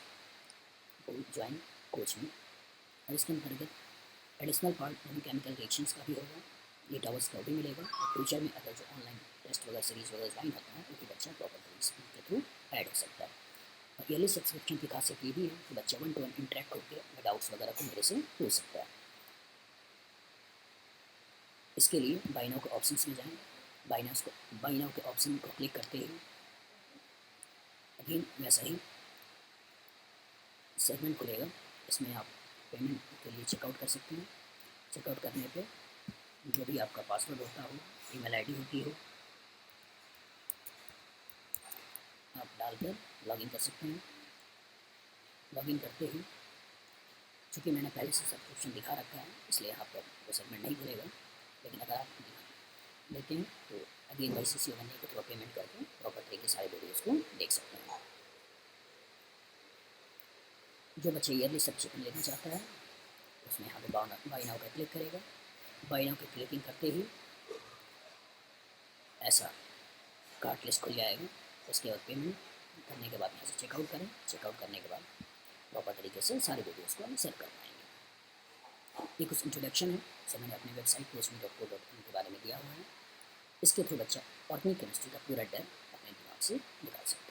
को ज्वाइन कोचिंग, और इसके अंतर्गत एडिशनल पार्ट केमिकल रिएक्शंस का भी होगा, 8 आवर्स का भी मिलेगा। और फ्यूचर में अगर जो ऑनलाइन टेस्ट वगैरह सीरीज वगैरह ज्वाइन होता है तो बच्चा प्रॉपर तरीके के थ्रू ऐड हो सकता है। और ईयरली सब्सक्रिप्शन की खासियत ये भी है कि बच्चा 1-to-1 इंटरेक्ट होकर अपने डाउट्स वगैरह को मेरे से पूछ सकता है। इसके लिए बाय नाउ के ऑप्शंस में जाएं, बाय नाउ के ऑप्शन को क्लिक करते ही अगेन वैसा ही सेगमेंट खुलेगा, इसमें आप पेमेंट के लिए चेकआउट कर सकते हैं। चेकआउट करने पे जो भी आपका पासवर्ड होता हो, ईमेल आईडी होती हो, आप डालकर लॉगिन कर सकते हैं। लॉगिन करते ही चूँकि मैंने पहले से सब्सक्रिप्शन दिखा रखा है इसलिए यहाँ पर वो सेगमेंट नहीं खुलेगा, लेकिन अगर आप लेते हैं तो अगेन YCC बनने के थ्रू पेमेंट करके प्रॉपर तरीके से सारे वीडियोज़ को देख सकते हैं। जो बच्चे ईयरली सब्सक्रिप्शन लेना चाहता है उसमें यहाँ पे बाय नाउ पर क्लिक करेगा। बाय नाउ पर क्लिकिंग करते ही ऐसा कार्ट लिस्ट खुल जाएगा। उसके बाद पेमेंट करने के बाद यहाँ से चेकआउट करें। चेकआउट करने के बाद प्रॉपर तरीके से सारे वीडियोज़ को हम शेयर कर पाएंगे। ये कुछ इंट्रोडक्शन है, सो मैंने अपनी वेबसाइट postme.co.in के बारे में दिया हुआ है। इसके थ्रू बच्चा ऑर्गेनिक केमिस्ट्री का पूरा डेप्थ अपने दिमाग से निकाल सकता है।